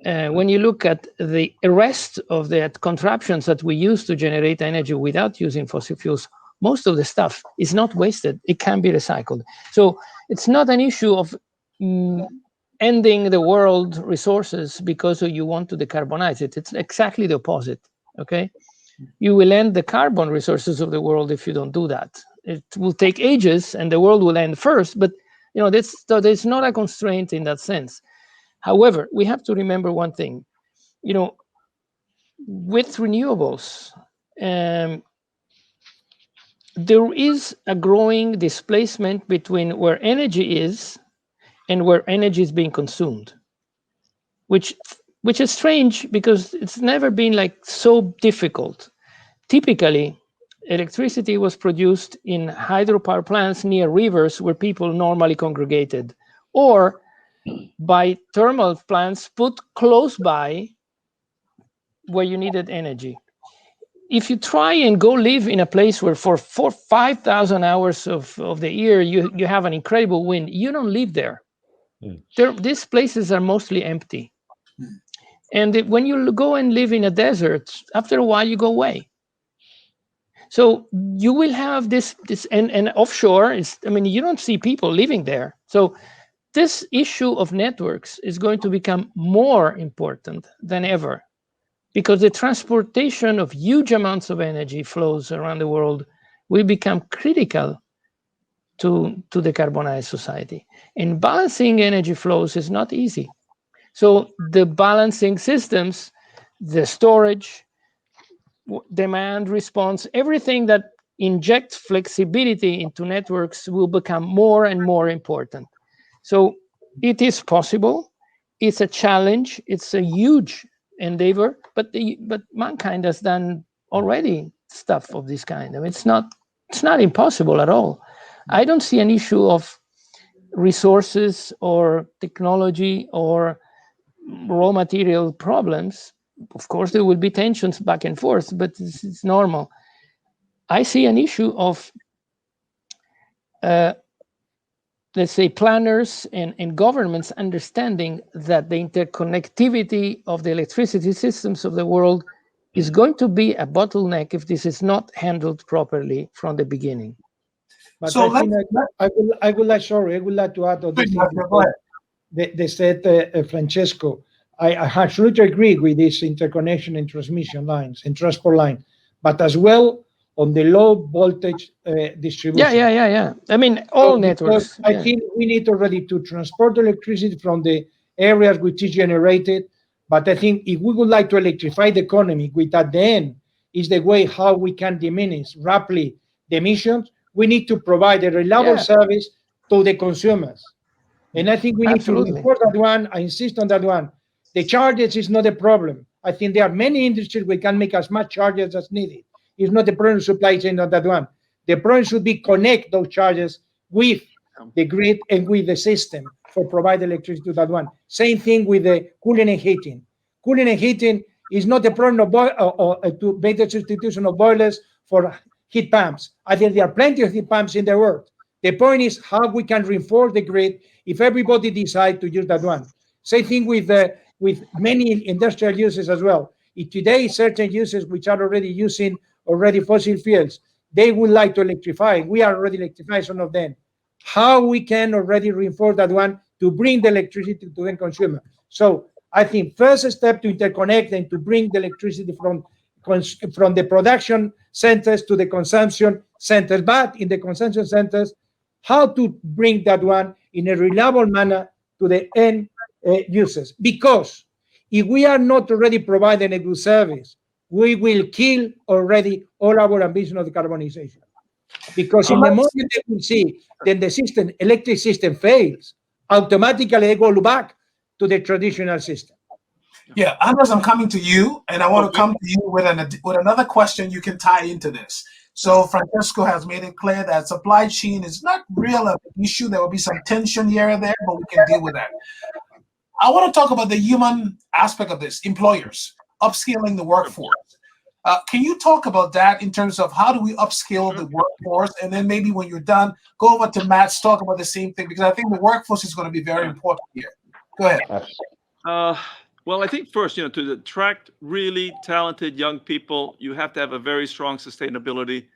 when you look at the rest of the contraptions that we use to generate energy without using fossil fuels, most of the stuff is not wasted. It can be recycled. So it's not an issue of ending the world resources because you want to decarbonize it. It's exactly the opposite, okay? You will end the carbon resources of the world if you don't do that. It will take ages and the world will end first, but there's not a constraint in that sense. However, we have to remember one thing, with renewables, there is a growing displacement between where energy is and where energy is being consumed, which is strange because it's never been like so difficult. Typically, electricity was produced in hydropower plants near rivers where people normally congregated, or by thermal plants put close by where you needed energy. If you try and go live in a place where for 5,000 hours of the year you have an incredible wind, you don't live there. These places are mostly empty. And when you go and live in a desert, after a while you go away. So you will have this and offshore is, you don't see people living there. So this issue of networks is going to become more important than ever, because the transportation of huge amounts of energy flows around the world will become critical to decarbonize society. And balancing energy flows is not easy. So the balancing systems, the storage, demand response, everything that injects flexibility into networks will become more and more important. So it is possible. It's a challenge. It's a huge endeavor, but mankind has done already stuff of this kind. It's not impossible at all. I don't see an issue of resources or technology or raw material problems. Of course, there will be tensions back and forth, but it's normal. I see an issue of, let's say, planners and governments understanding that the interconnectivity of the electricity systems of the world is going to be a bottleneck if this is not handled properly from the beginning. But so I would like to add on this they said, Francesco. I absolutely agree with this interconnection and transmission lines and transport line, but as well on the low voltage distribution. Yeah. All networks. I think we need already to transport electricity from the areas which is generated. But I think if we would like to electrify the economy, which at the end is the way how we can diminish rapidly the emissions, we need to provide a reliable service to the consumers. And I think we need to report that one. I insist on that one. The charges is not a problem. I think there are many industries we can make as much charges as needed. It's not the problem supply chain on that one. The problem should be connect those charges with the grid and with the system for provide electricity to that one. Same thing with the cooling and heating. Cooling and heating is not a problem of to make the substitution of boilers for heat pumps. I think there are plenty of heat pumps in the world. The point is how we can reinforce the grid if everybody decides to use that one. Same thing with many industrial uses as well. If today certain uses which are already using fossil fuels, they would like to electrify. We are already electrifying some of them. How we can already reinforce that one to bring the electricity to the consumer. So I think first step to interconnect and to bring the electricity from the production centers to the consumption centers, but in the consumption centers, how to bring that one in a reliable manner to the end users. Because if we are not already providing a good service, we will kill already all our ambition of decarbonization. Because in the moment that we see then the electric system fails, automatically they go back to the traditional system. Yeah, Andres, I'm coming to you, and I want to come to you with another question you can tie into this. So Francesco has made it clear that supply chain is not really an issue. There will be some tension here and there, but we can deal with that. I want to talk about the human aspect of this, employers, upskilling the workforce. Can you talk about that in terms of how do we upskill the workforce? And then maybe when you're done, go over to Matt's, talk about the same thing, because I think the workforce is going to be very important here. Go ahead. Well, I think first, to attract really talented young people, you have to have a very strong sustainability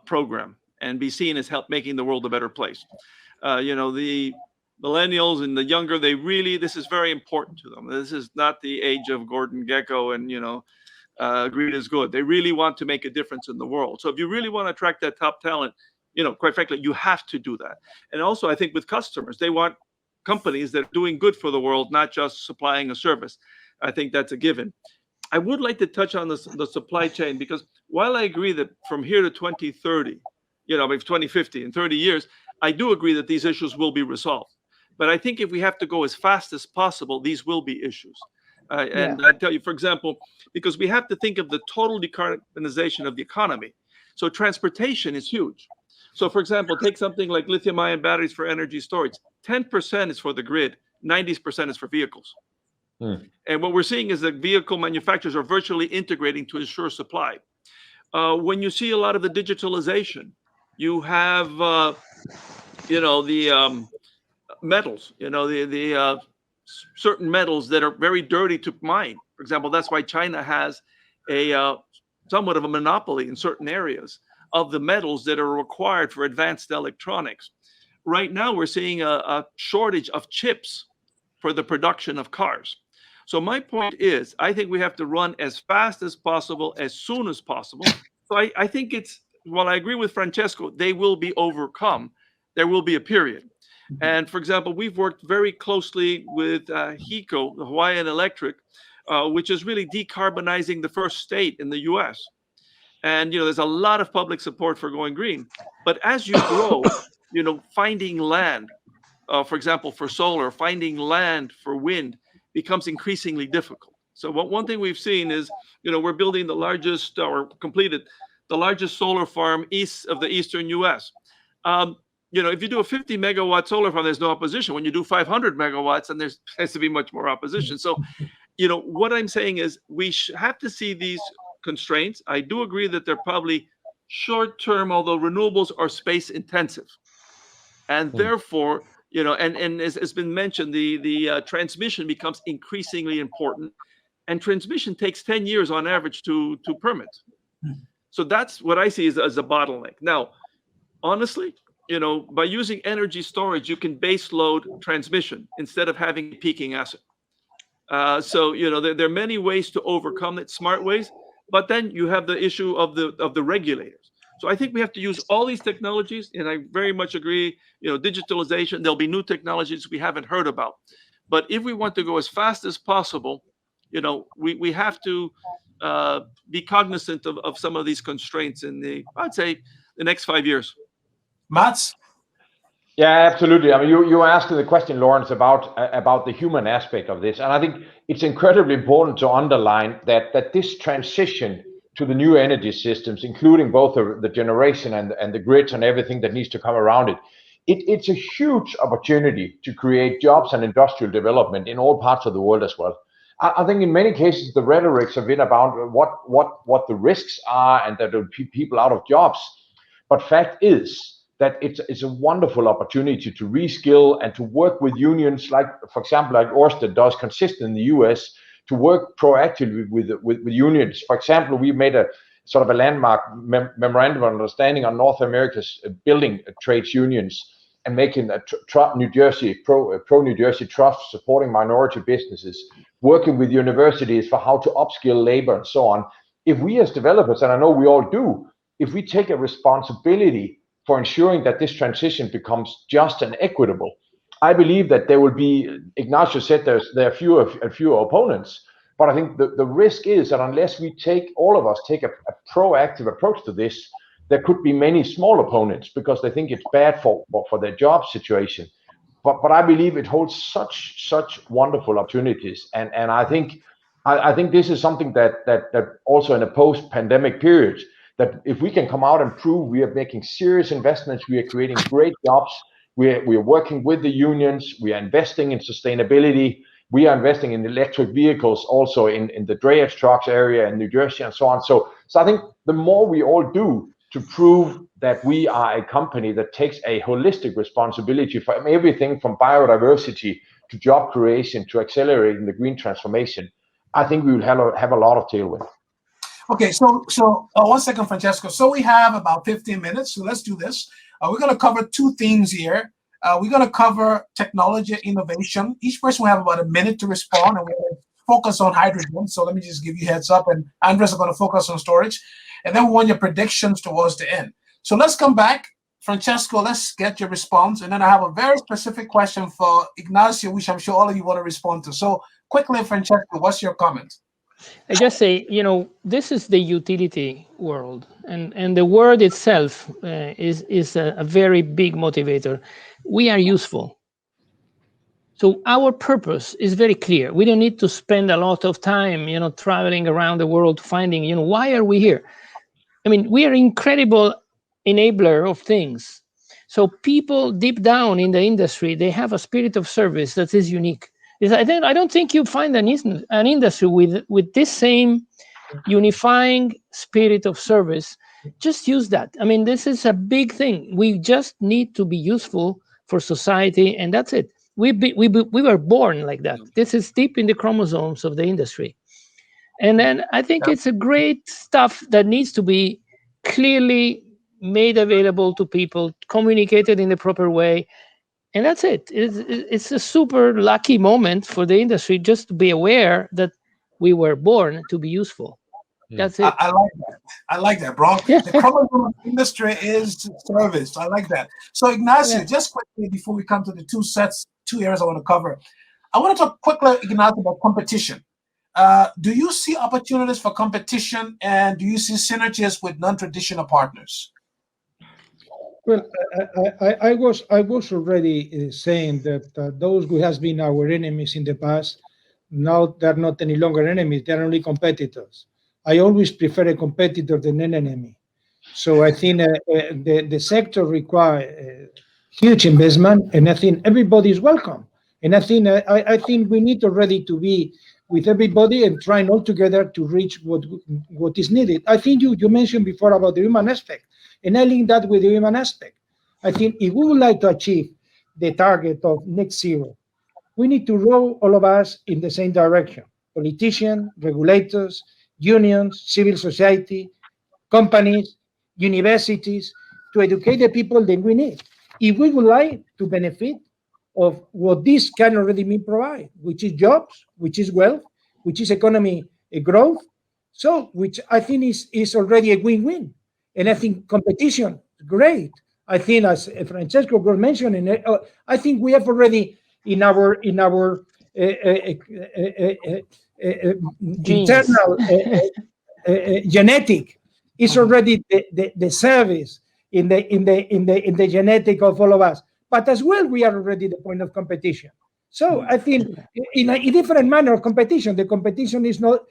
program and be seen as making the world a better place. The millennials and the younger, this is very important to them. This is not the age of Gordon Gekko and, greed is good. They really want to make a difference in the world. So if you really want to attract that top talent, quite frankly, you have to do that. And also, I think with customers, they want companies that are doing good for the world, not just supplying a service. I think that's a given. I would like to touch on the supply chain, because while I agree that from here to 2030, maybe 2050, in 30 years, I do agree that these issues will be resolved. But I think if we have to go as fast as possible, these will be issues. And I tell you, for example, because we have to think of the total decarbonization of the economy. So transportation is huge. So for example, take something like lithium-ion batteries for energy storage. 10% is for the grid, 90% is for vehicles. And what we're seeing is that vehicle manufacturers are virtually integrating to ensure supply. When you see a lot of the digitalization, you have, the metals, the certain metals that are very dirty to mine. For example, that's why China has a somewhat of a monopoly in certain areas of the metals that are required for advanced electronics. Right now, we're seeing a shortage of chips for the production of cars. So my point is, I think we have to run as fast as possible, as soon as possible. So I think while I agree with Francesco, they will be overcome. There will be a period. And for example, we've worked very closely with HECO, the Hawaiian Electric, which is really decarbonizing the first state in the US. And, there's a lot of public support for going green. But as you grow, finding land, for example, for solar, finding land for wind becomes increasingly difficult. So one thing we've seen is, we're building the largest, or completed the largest solar farm east of the eastern US. If you do a 50 megawatt solar farm, there's no opposition. When you do 500 megawatts, then there has to be much more opposition. So, what I'm saying is we have to see these constraints. I do agree that they're probably short-term, although renewables are space intensive. And therefore, and as has been mentioned, the transmission becomes increasingly important. And transmission takes 10 years on average to permit. So that's what I see as a bottleneck. Now, honestly, by using energy storage, you can base load transmission instead of having a peaking asset. So, there are many ways to overcome it, smart ways, but then you have the issue of the regulators. So I think we have to use all these technologies, and I very much agree, digitalization, there'll be new technologies we haven't heard about. But if we want to go as fast as possible, we have to be cognizant of some of these constraints in I'd say, the next 5 years. Mats? Yeah, absolutely. I mean, you were asking the question, Lawrence, about the human aspect of this, and I think it's incredibly important to underline that this transition to the new energy systems, including both the generation and the grids and everything that needs to come around it, it's a huge opportunity to create jobs and industrial development in all parts of the world as well. I think in many cases the rhetorics have been about what the risks are and that there will be people out of jobs, but fact is that it's a wonderful opportunity to reskill and to work with unions, like, for example, like Orsted does consistently in the US, to work proactively with unions. For example, we made a sort of a landmark memorandum of understanding on North America's building trades unions and making a New Jersey pro New Jersey trust supporting minority businesses, working with universities for how to upskill labor and so on. If we as developers, and I know we all do, if we take a responsibility for ensuring that this transition becomes just and equitable, I believe that there will be, Ignacio said there are fewer opponents, but I think the risk is that unless all of us take a proactive approach to this, there could be many small opponents because they think it's bad for their job situation. But I believe it holds such wonderful opportunities, and I think this is something that also in a post-pandemic period, that if we can come out and prove we are making serious investments, we are creating great jobs, we are working with the unions, we are investing in sustainability, We are investing in electric vehicles also in the drayage trucks area in New Jersey and so on. So I think the more we all do to prove that we are a company that takes a holistic responsibility for everything from biodiversity to job creation to accelerating the green transformation, I think we will have a lot of tailwind. Okay, so 1 second, Francesco. So we have about 15 minutes, so let's do this. We're going to cover two themes here. We're going to cover technology innovation. Each person will have about a minute to respond, and we're going to focus on hydrogen. So let me just give you a heads up, and Andres are going to focus on storage. And then we want your predictions towards the end. So let's come back. Francesco, let's get your response. And then I have a very specific question for Ignacio, which I'm sure all of you want to respond to. So quickly, Francesco, what's your comment? I just say, this is the utility world, and the word itself is a very big motivator. We are useful. So our purpose is very clear. We don't need to spend a lot of time, traveling around the world finding, why are we here? I mean, we are incredible enabler of things. So people deep down in the industry, they have a spirit of service that is unique. I don't think you find an industry with this same unifying spirit of service. Just use that. I mean, this is a big thing. We just need to be useful for society, and that's it. We were born like that. This is deep in the chromosomes of the industry. And then I think it's a great stuff that needs to be clearly made available to people, communicated in the proper way. And that's it. It's a super lucky moment for the industry just to be aware that we were born to be useful. That's it. I like that. I like that, bro. Yeah. The chromosome industry is service. I like that. So Ignacio, just quickly before we come to the two areas I want to cover, I want to talk quickly, Ignacio, about competition. Do you see opportunities for competition, and do you see synergies with non-traditional partners? Well, I was already saying that those who has been our enemies in the past, now they're not any longer enemies, they're only competitors. I always prefer a competitor than an enemy. So I think the sector requires huge investment, and I think everybody is welcome. And I think we need already to be with everybody and trying all together to reach what is needed. I think you mentioned before about the human aspect, and I link that with the human aspect. I think if we would like to achieve the target of net zero, we need to row all of us in the same direction. Politicians, regulators, unions, civil society, companies, universities, to educate the people that we need. If we would like to benefit of what this can already provide, which is jobs, which is wealth, which is economy growth, so which I think is already a win-win. And I think competition, great. I think, as Francesco was mentioning, I think we have already in our internal genetic is already the service in the genetic of all of us. But as well, we are already the point of competition. So I think in a different manner of competition, the competition is not.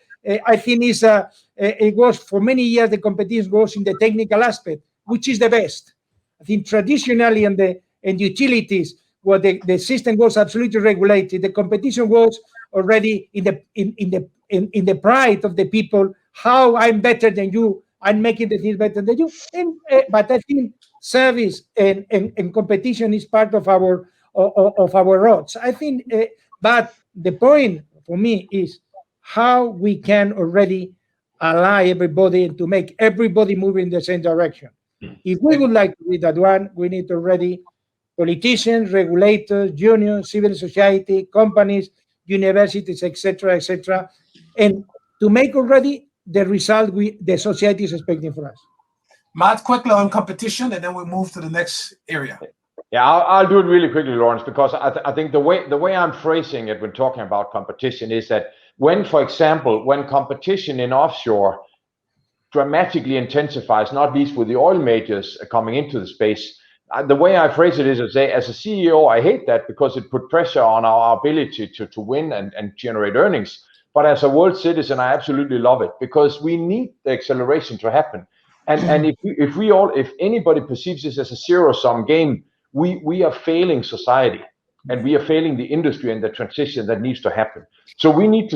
I think it was for many years the competition was in the technical aspect, which is the best. I think traditionally in utilities, where the system was absolutely regulated, the competition was already in the pride of the people. How I'm better than you, I'm making the things better than you. But I think service and competition is part of our roads. I think, but the point for me is how we can already ally everybody and to make everybody move in the same direction. If we would like to be that one, we need already politicians, regulators, unions, civil society, companies, universities, etc., and to make already the result the society is expecting for us. Matt, quickly on competition, and then we move to the next area. Yeah, I'll do it really quickly, Lawrence, because I think the way I'm phrasing it when talking about competition is that for example, when competition in offshore dramatically intensifies, not least with the oil majors coming into the space, the way I phrase it is to say, as a CEO, I hate that because it put pressure on our ability to win and generate earnings. But as a world citizen, I absolutely love it because we need the acceleration to happen. And if anybody perceives this as a zero-sum game, we are failing society. and we are failing the industry and the transition that needs to happen. So we need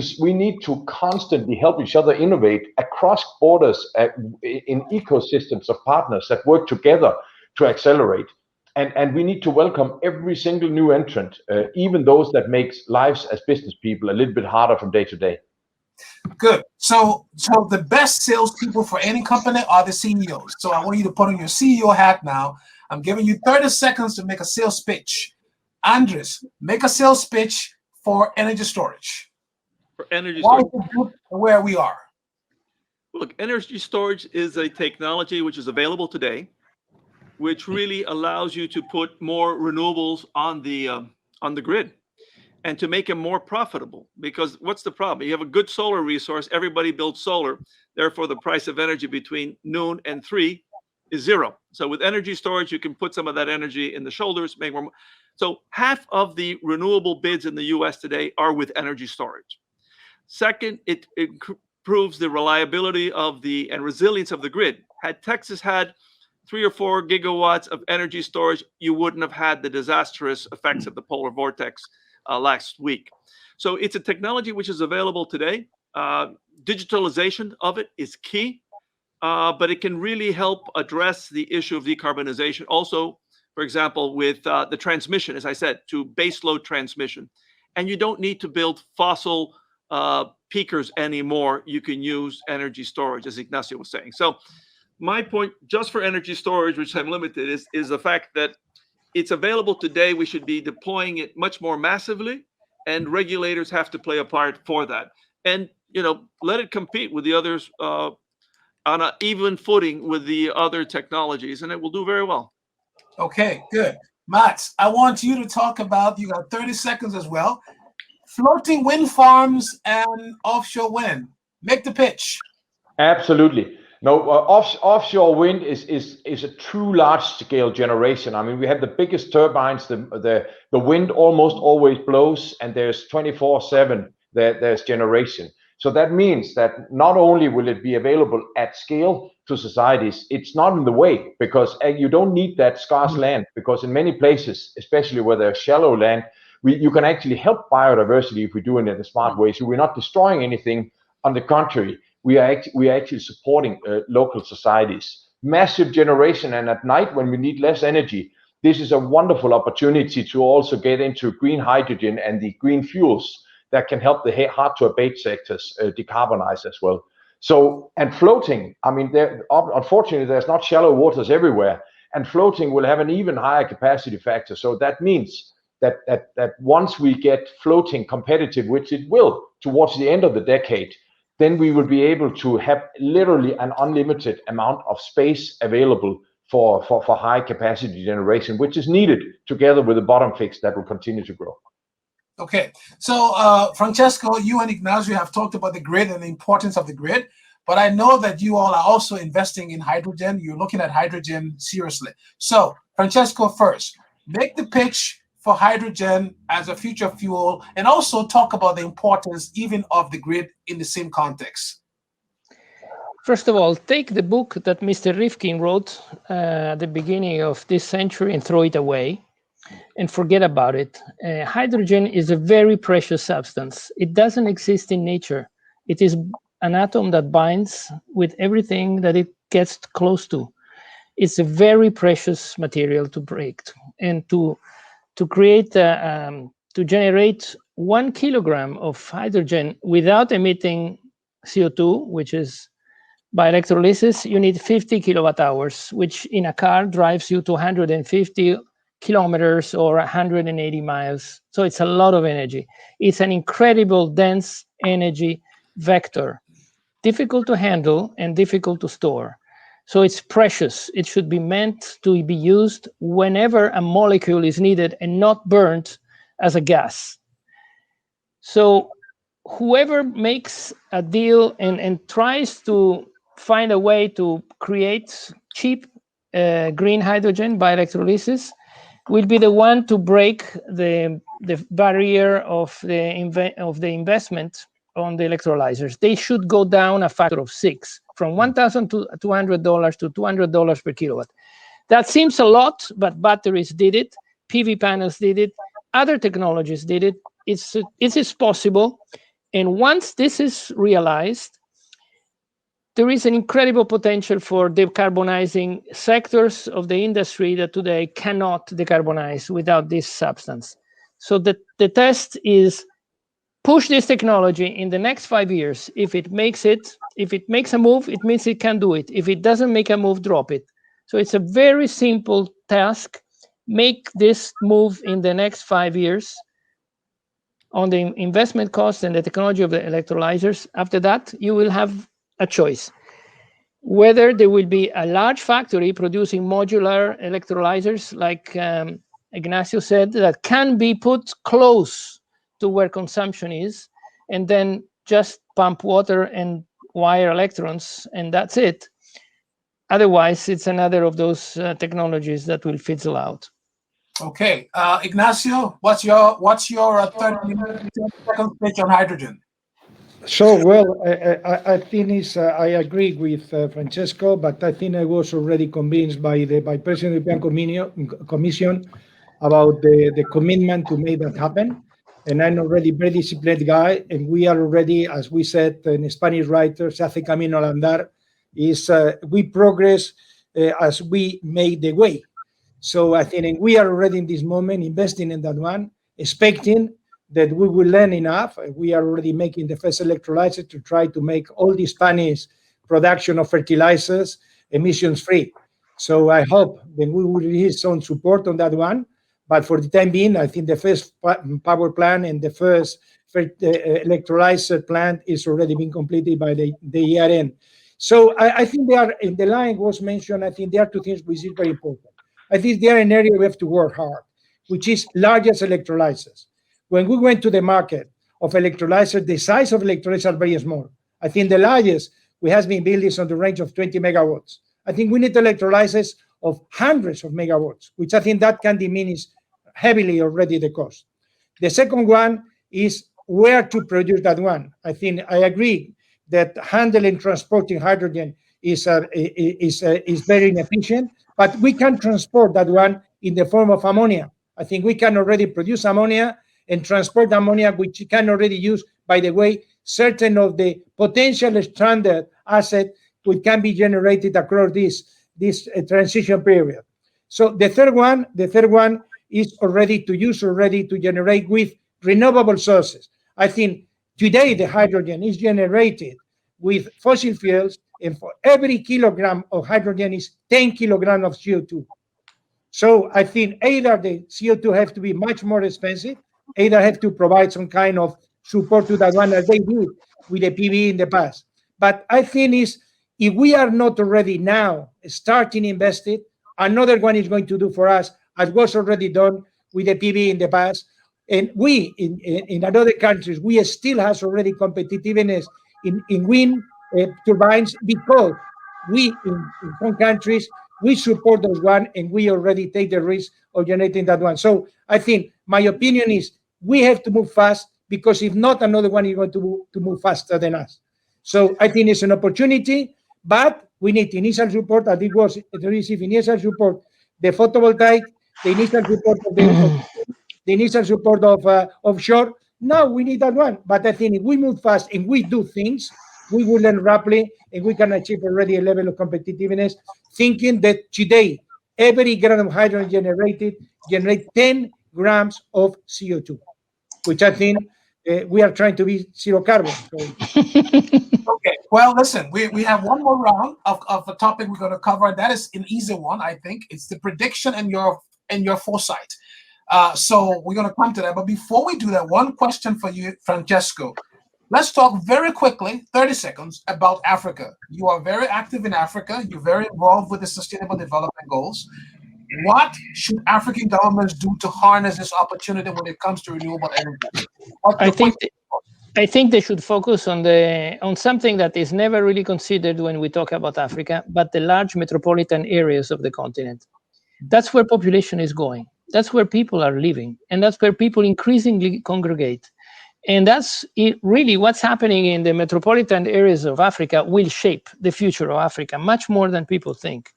to constantly help each other innovate across borders in ecosystems of partners that work together to accelerate. And we need to welcome every single new entrant, even those that makes lives as business people a little bit harder from day to day. Good. So the best salespeople for any company are the CEOs. So I want you to put on your CEO hat now. I'm giving you 30 seconds to make a sales pitch. Andres, make a sales pitch for energy storage. For energy Why storage. is it good where we are? Look, energy storage is a technology which is available today, which really allows you to put more renewables on the grid and to make them more profitable. Because what's the problem? You have a good solar resource, everybody builds solar, therefore the price of energy between noon and 3 is 0. So with energy storage, you can put some of that energy in the shoulders, make more. So half of the renewable bids in the US today are with energy storage. Second, it improves the reliability of and resilience of the grid. Had Texas had 3 or 4 gigawatts of energy storage, you wouldn't have had the disastrous effects of the polar vortex last week. So it's a technology which is available today. Digitalization of it is key, but it can really help address the issue of decarbonization. Also, for example, with the transmission, as I said, to baseload transmission. And you don't need to build fossil peakers anymore. You can use energy storage, as Ignacio was saying. So my point, just for energy storage, which I'm limited, is the fact that it's available today. We should be deploying it much more massively, and regulators have to play a part for that. And let it compete with the others on an even footing with the other technologies, and it will do very well. Okay, good. Mats, I want you to talk about, you got 30 seconds as well, floating wind farms and offshore wind. Make the pitch. Absolutely. No, offshore wind is a true large-scale generation. I mean, we have the biggest turbines. The wind almost always blows, and there's 24/7 there's generation. So that means that not only will it be available at scale to societies, it's not in the way, because you don't need that scarce land, because in many places, especially where there's shallow land, you can actually help biodiversity if we do it in a smart way. So we're not destroying anything. On the contrary, we are actually supporting local societies. Massive generation, and at night when we need less energy, this is a wonderful opportunity to also get into green hydrogen and the green fuels that can help the hard-to-abate sectors decarbonize as well. So, and floating, I mean, unfortunately, there's not shallow waters everywhere, and floating will have an even higher capacity factor. So that means that once we get floating competitive, which it will towards the end of the decade, then we will be able to have literally an unlimited amount of space available for high capacity generation, which is needed together with the bottom fix that will continue to grow. Okay, so Francesco, you and Ignacio have talked about the grid and the importance of the grid, but I know that you all are also investing in hydrogen. You're looking at hydrogen seriously. So Francesco, first, make the pitch for hydrogen as a future fuel, and also talk about the importance even of the grid in the same context. First of all, take the book that Mr. Rifkin wrote at the beginning of this century and throw it away and forget about it. Hydrogen is a very precious substance. It doesn't exist in nature. It is an atom that binds with everything that it gets close to. It's a very precious material to break, and to create, to generate 1 kilogram of hydrogen without emitting CO2, which is by electrolysis, you need 50 kilowatt hours, which in a car drives you to 150 kilometers or 180 miles. So it's a lot of energy. It's an incredible dense energy vector, difficult to handle and difficult to store. So it's precious. It should be meant to be used whenever a molecule is needed and not burnt as a gas. So whoever makes a deal and tries to find a way to create cheap green hydrogen by electrolysis will be the one to break the barrier of the investment on the electrolyzers. They should go down a factor of 6, from $1,200 to $200 per kilowatt. That seems a lot, but batteries did it, PV panels did it, other technologies did it. It is possible. And once this is realized, there is an incredible potential for decarbonizing sectors of the industry that today cannot decarbonize without this substance. So the test is push this technology in the next 5 years. If it makes a move, it means it can do it. If it doesn't make a move, drop it. So it's a very simple task. Make this move in the next 5 years on the investment cost and the technology of the electrolyzers. After that, you will have a choice. Whether there will be a large factory producing modular electrolyzers, like Ignacio said, that can be put close to where consumption is, and then just pump water and wire electrons, and that's it. Otherwise, it's another of those technologies that will fizzle out. Okay, Ignacio, what's your 30-second speech on hydrogen? So, well, I think I agree with Francesco, but I think I was already convinced by President of the European Commission about the commitment to make that happen. And I'm already a very disciplined guy, and we are already, as we said in Spanish writers, hace camino al andar, we progress as we make the way. So I think we are already in this moment investing in that one, expecting that we will learn enough. We are already making the first electrolyzer to try to make all the Spanish production of fertilizers emissions free. So I hope that we will receive some support on that one. But for the time being, I think the first power plant and the first electrolyzer plant is already being completed by the year end. So I think they are, in the line was mentioned, I think there are two things which is very important. I think they are an area we have to work hard, which is largest electrolyzers. When we went to the market of electrolyzers, the size of electrolyzers are very small. I think the largest we have been building is on the range of 20 megawatts. I think we need electrolyzers of hundreds of megawatts, which I think that can diminish heavily already the cost. The second one is where to produce that one. I think I agree that handling, transporting hydrogen is very inefficient, but we can transport that one in the form of ammonia. I think we can already produce ammonia and transport ammonia, which you can already use, by the way, certain of the potential stranded asset which can be generated across this transition period. So the third one is already to generate with renewable sources. I think today the hydrogen is generated with fossil fuels, and for every kilogram of hydrogen is 10 kilograms of CO2. So I think either the CO2 have to be much more expensive, either have to provide some kind of support to that one, as they did with the PV in the past. But I think if we are not already now starting invested, another one is going to do for us, as was already done with the PV in the past. And we, in other countries, we still have already competitiveness in wind turbines, because we, in some countries, we support those one, and we already take the risk of generating that one. So I think my opinion is we have to move fast, because if not, another one is going to move faster than us. So I think it's an opportunity, but we need initial support. I think there is initial support, the photovoltaic, the initial support of the initial support of offshore. Now we need that one. But I think if we move fast and we do things, we will learn rapidly, and we can achieve already a level of competitiveness, thinking that today, every gram of hydrogen generates 10 grams of CO2, which I think we are trying to be zero carbon. So. Okay, well, listen, we have one more round of a topic we're going to cover. That is an easy one, I think. It's the prediction and your foresight. So we're going to come to that. But before we do that, one question for you, Francesco. Let's talk very quickly, 30 seconds, about Africa. You are very active in Africa. You're very involved with the Sustainable Development Goals. What should African governments do to harness this opportunity when it comes to renewable energy? I think they should focus on something that is never really considered when we talk about Africa, but the large metropolitan areas of the continent. That's where population is going. That's where people are living, and that's where people increasingly congregate. And that's really what's happening in the metropolitan areas of Africa will shape the future of Africa much more than people think.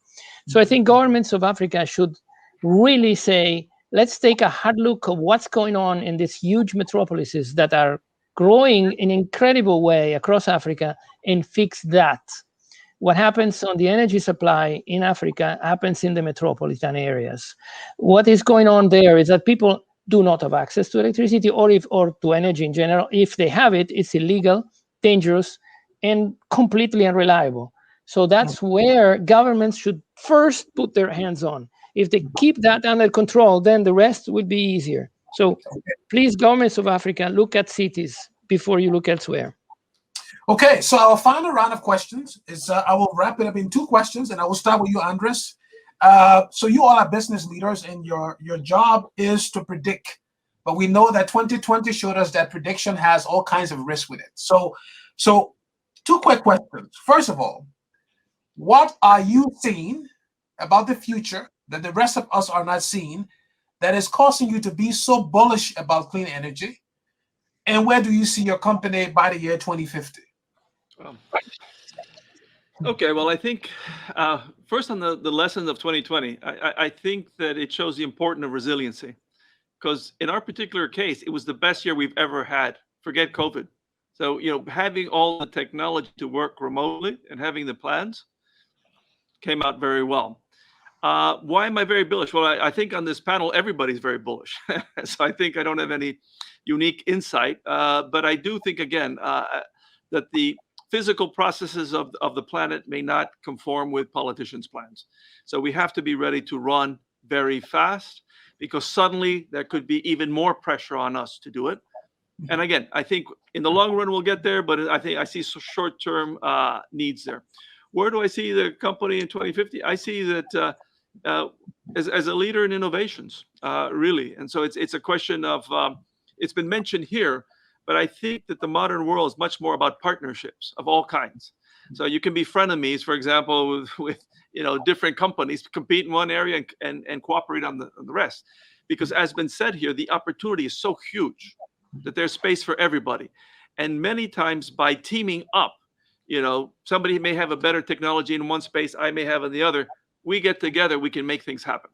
So I think governments of Africa should really say, let's take a hard look at what's going on in these huge metropolises that are growing in an incredible way across Africa and fix that. What happens on the energy supply in Africa happens in the metropolitan areas. What is going on there is that people do not have access to electricity or to energy in general. If they have it, it's illegal, dangerous, and completely unreliable. So that's where governments should first put their hands on. If they keep that under control, then the rest will be easier. So please, governments of Africa, look at cities before you look elsewhere. Okay, so our final round of questions is, I will wrap it up in 2 questions, and I will start with you, Andres. So you all are business leaders, and your job is to predict. But we know that 2020 showed us that prediction has all kinds of risks with it. So 2 quick questions. First of all, what are you seeing about the future that the rest of us are not seeing that is causing you to be so bullish about clean energy? And where do you see your company by the year 2050? Okay, well, I think first on the lessons of 2020, I think that it shows the importance of resiliency, because in our particular case, it was the best year we've ever had. Forget COVID. So, having all the technology to work remotely and having the plans came out very well. Why am I very bullish? Well, I think on this panel, everybody's very bullish. So I think I don't have any unique insight, but I do think, again, that the physical processes of the planet may not conform with politicians' plans. So we have to be ready to run very fast, because suddenly there could be even more pressure on us to do it. And again, I think in the long run we'll get there, but I think I see short-term needs there. Where do I see the company in 2050? I see that as a leader in innovations, really. And so it's a question of, it's been mentioned here, but I think that the modern world is much more about partnerships of all kinds. So you can be frenemies, for example, with different companies, compete in one area and cooperate on the rest. Because as been said here, the opportunity is so huge that there's space for everybody. And many times by teaming up, somebody may have a better technology in one space, I may have in the other. We get together, we can make things happen.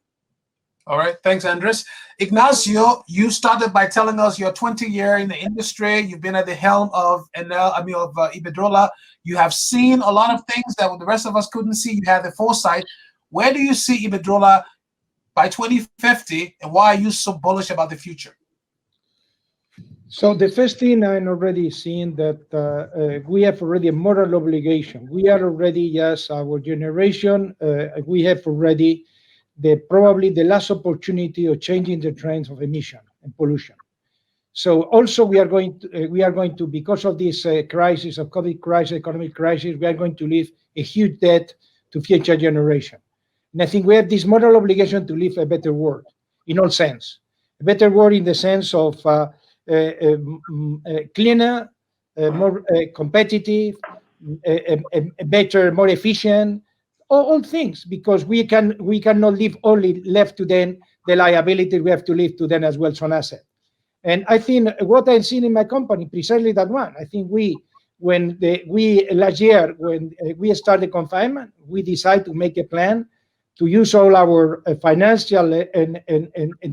All right, thanks, Andres. Ignacio, you started by telling us you're 20 years in the industry. You've been at the helm of Iberdrola. You have seen a lot of things that the rest of us couldn't see. You had the foresight. Where do you see Iberdrola by 2050, and why are you so bullish about the future? So the first thing I'm already seeing that we have already a moral obligation. We are already, yes, our generation, we have already probably the last opportunity of changing the trends of emission and pollution. So also we are going to because of this crisis of COVID crisis, economic crisis, we are going to leave a huge debt to future generation. And I think we have this moral obligation to live a better world in all sense. A better world in the sense of cleaner, more competitive, better, more efficient, all things, because we cannot live only left to them the liability, we have to live to them as well as an asset. And I think what I've seen in my company, precisely that one. I think last year when we started confinement, we decided to make a plan to use all our financial and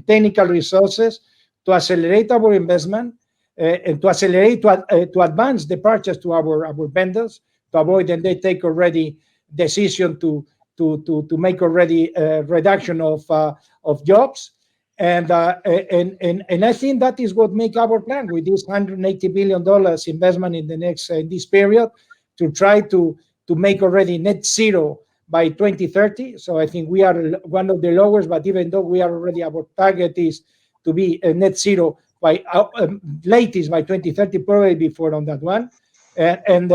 technical resources to accelerate our investment and to accelerate to advance the purchase to our vendors, to avoid that they take already decision to make already a reduction of jobs, and I think that is what make our plan with this $180 billion investment in the next this period to try to make already net zero by 2030. So I think we are one of the lowest, but even though we are already, our target is to be a net zero by latest by 2030, probably before on that one. And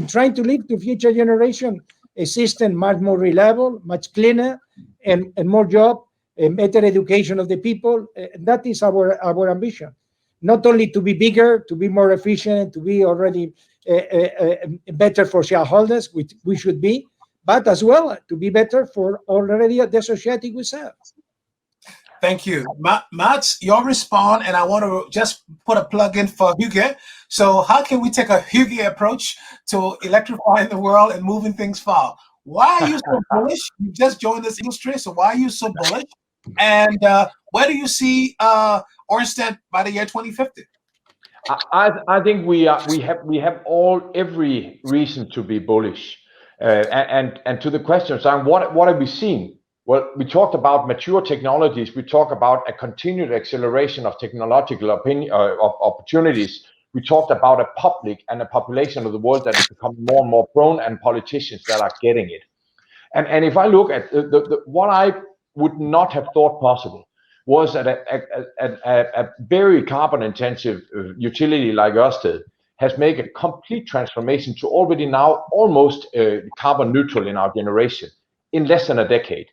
trying to leave to future generation a system much more reliable, much cleaner, and more job, and better education of the people. That is our ambition. Not only to be bigger, to be more efficient, to be already better for shareholders, which we should be, but as well to be better for already the society we serve. Thank you. Mats, your response, and I want to just put a plug in for Hugo. So how can we take a Hugo approach to electrifying the world and moving things forward? Why are you so bullish? You just joined this industry, so why are you so bullish? And where do you see Orsted by the year 2050? I think we have every reason to be bullish. And to the question, Sam, what have we seen? Well, we talked about mature technologies. We talk about a continued acceleration of technological opportunities. We talked about a public and a population of the world that is becoming more and more prone, and politicians that are getting it. And if I look at what I would not have thought possible was that a very carbon intensive utility like Orsted has made a complete transformation to already now almost carbon neutral in our generation in less than a decade.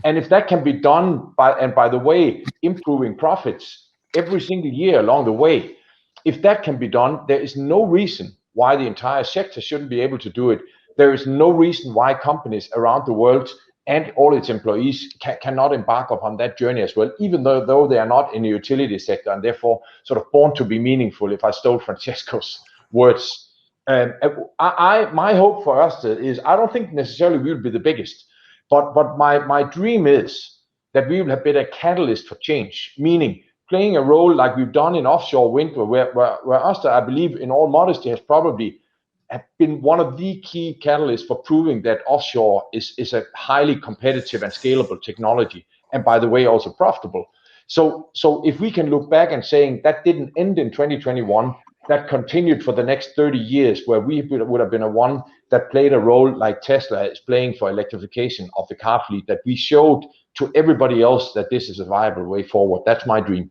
And if that can be done by the way, improving profits every single year along the way, if that can be done, there is no reason why the entire sector shouldn't be able to do it. There is no reason why companies around the world and all its employees cannot embark upon that journey as well, even though they are not in the utility sector and therefore sort of born to be meaningful, if I stole Francesco's words. My hope for us is, I don't think necessarily we will be the biggest, but my dream is that we will have been a catalyst for change, meaning playing a role like we've done in offshore wind, where Orsted, I believe, in all modesty, has probably have been one of the key catalysts for proving that offshore is a highly competitive and scalable technology, and by the way, also profitable. So if we can look back and saying that didn't end in 2021, that continued for the next 30 years, where we would have been a one that played a role like Tesla is playing for electrification of the car fleet, that we showed to everybody else that this is a viable way forward. That's my dream.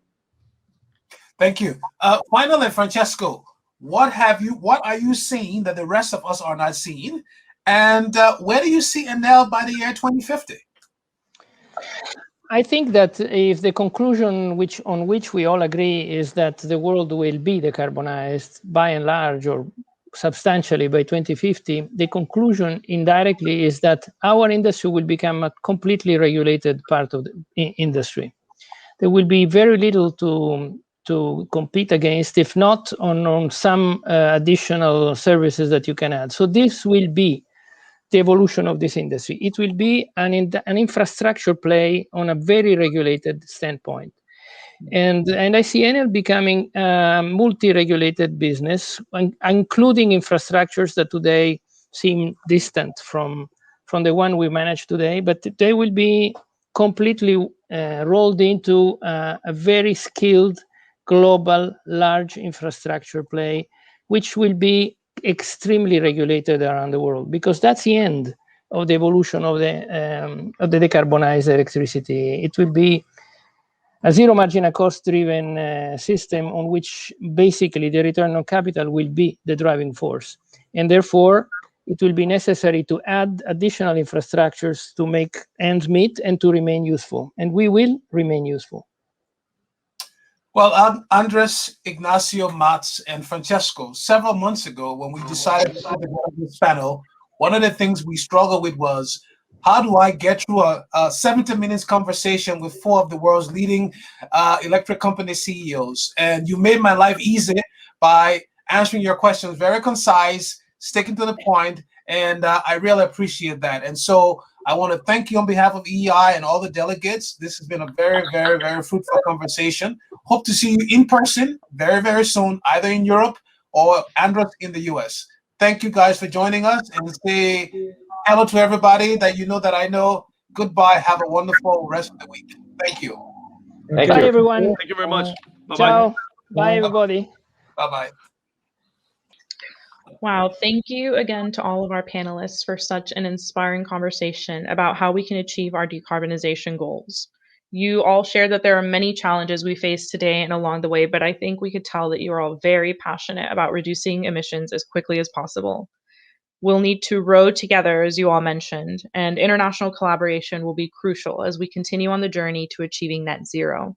Thank you. Finally, Francesco, what are you seeing that the rest of us are not seeing? And where do you see Enel by the year 2050? I think that if the conclusion on which we all agree is that the world will be decarbonized by and large or substantially by 2050, the conclusion indirectly is that our industry will become a completely regulated part of the industry. There will be very little to compete against, if not on some additional services that you can add. So this will be the evolution of this industry. It will be an infrastructure play on a very regulated standpoint. And I see Enel becoming a multi-regulated business, including infrastructures that today seem distant from the one we manage today, but they will be completely rolled into a very skilled, global, large infrastructure play, which will be extremely regulated around the world, because that's the end of the evolution of the decarbonized electricity. It will be a zero marginal cost driven system on which basically the return on capital will be the driving force. And therefore, it will be necessary to add additional infrastructures to make ends meet and to remain useful. And we will remain useful. Well, Andres, Ignacio, Mats, and Francesco, several months ago, when we decided to put together this panel, one of the things we struggled with was, how do I get through a 70 minutes conversation with 4 of the world's leading electric company CEOs? And you made my life easy by answering your questions very concise, sticking to the point, and I really appreciate that. And so I want to thank you on behalf of EEI and all the delegates. This has been a very, very, very fruitful conversation. Hope to see you in person very, very soon, either in Europe or Andres in the US. Thank you guys for joining us, and say hello to everybody that you know that I know. Goodbye. Have a wonderful rest of the week. Thank you. Thank Bye, you. everyone. Thank you very much. Bye-bye. Ciao. Bye, everybody. Bye-bye. Wow, thank you again to all of our panelists for such an inspiring conversation about how we can achieve our decarbonization goals. You all shared that there are many challenges we face today and along the way, but I think we could tell that you are all very passionate about reducing emissions as quickly as possible. We'll need to row together, as you all mentioned, and international collaboration will be crucial as we continue on the journey to achieving net zero.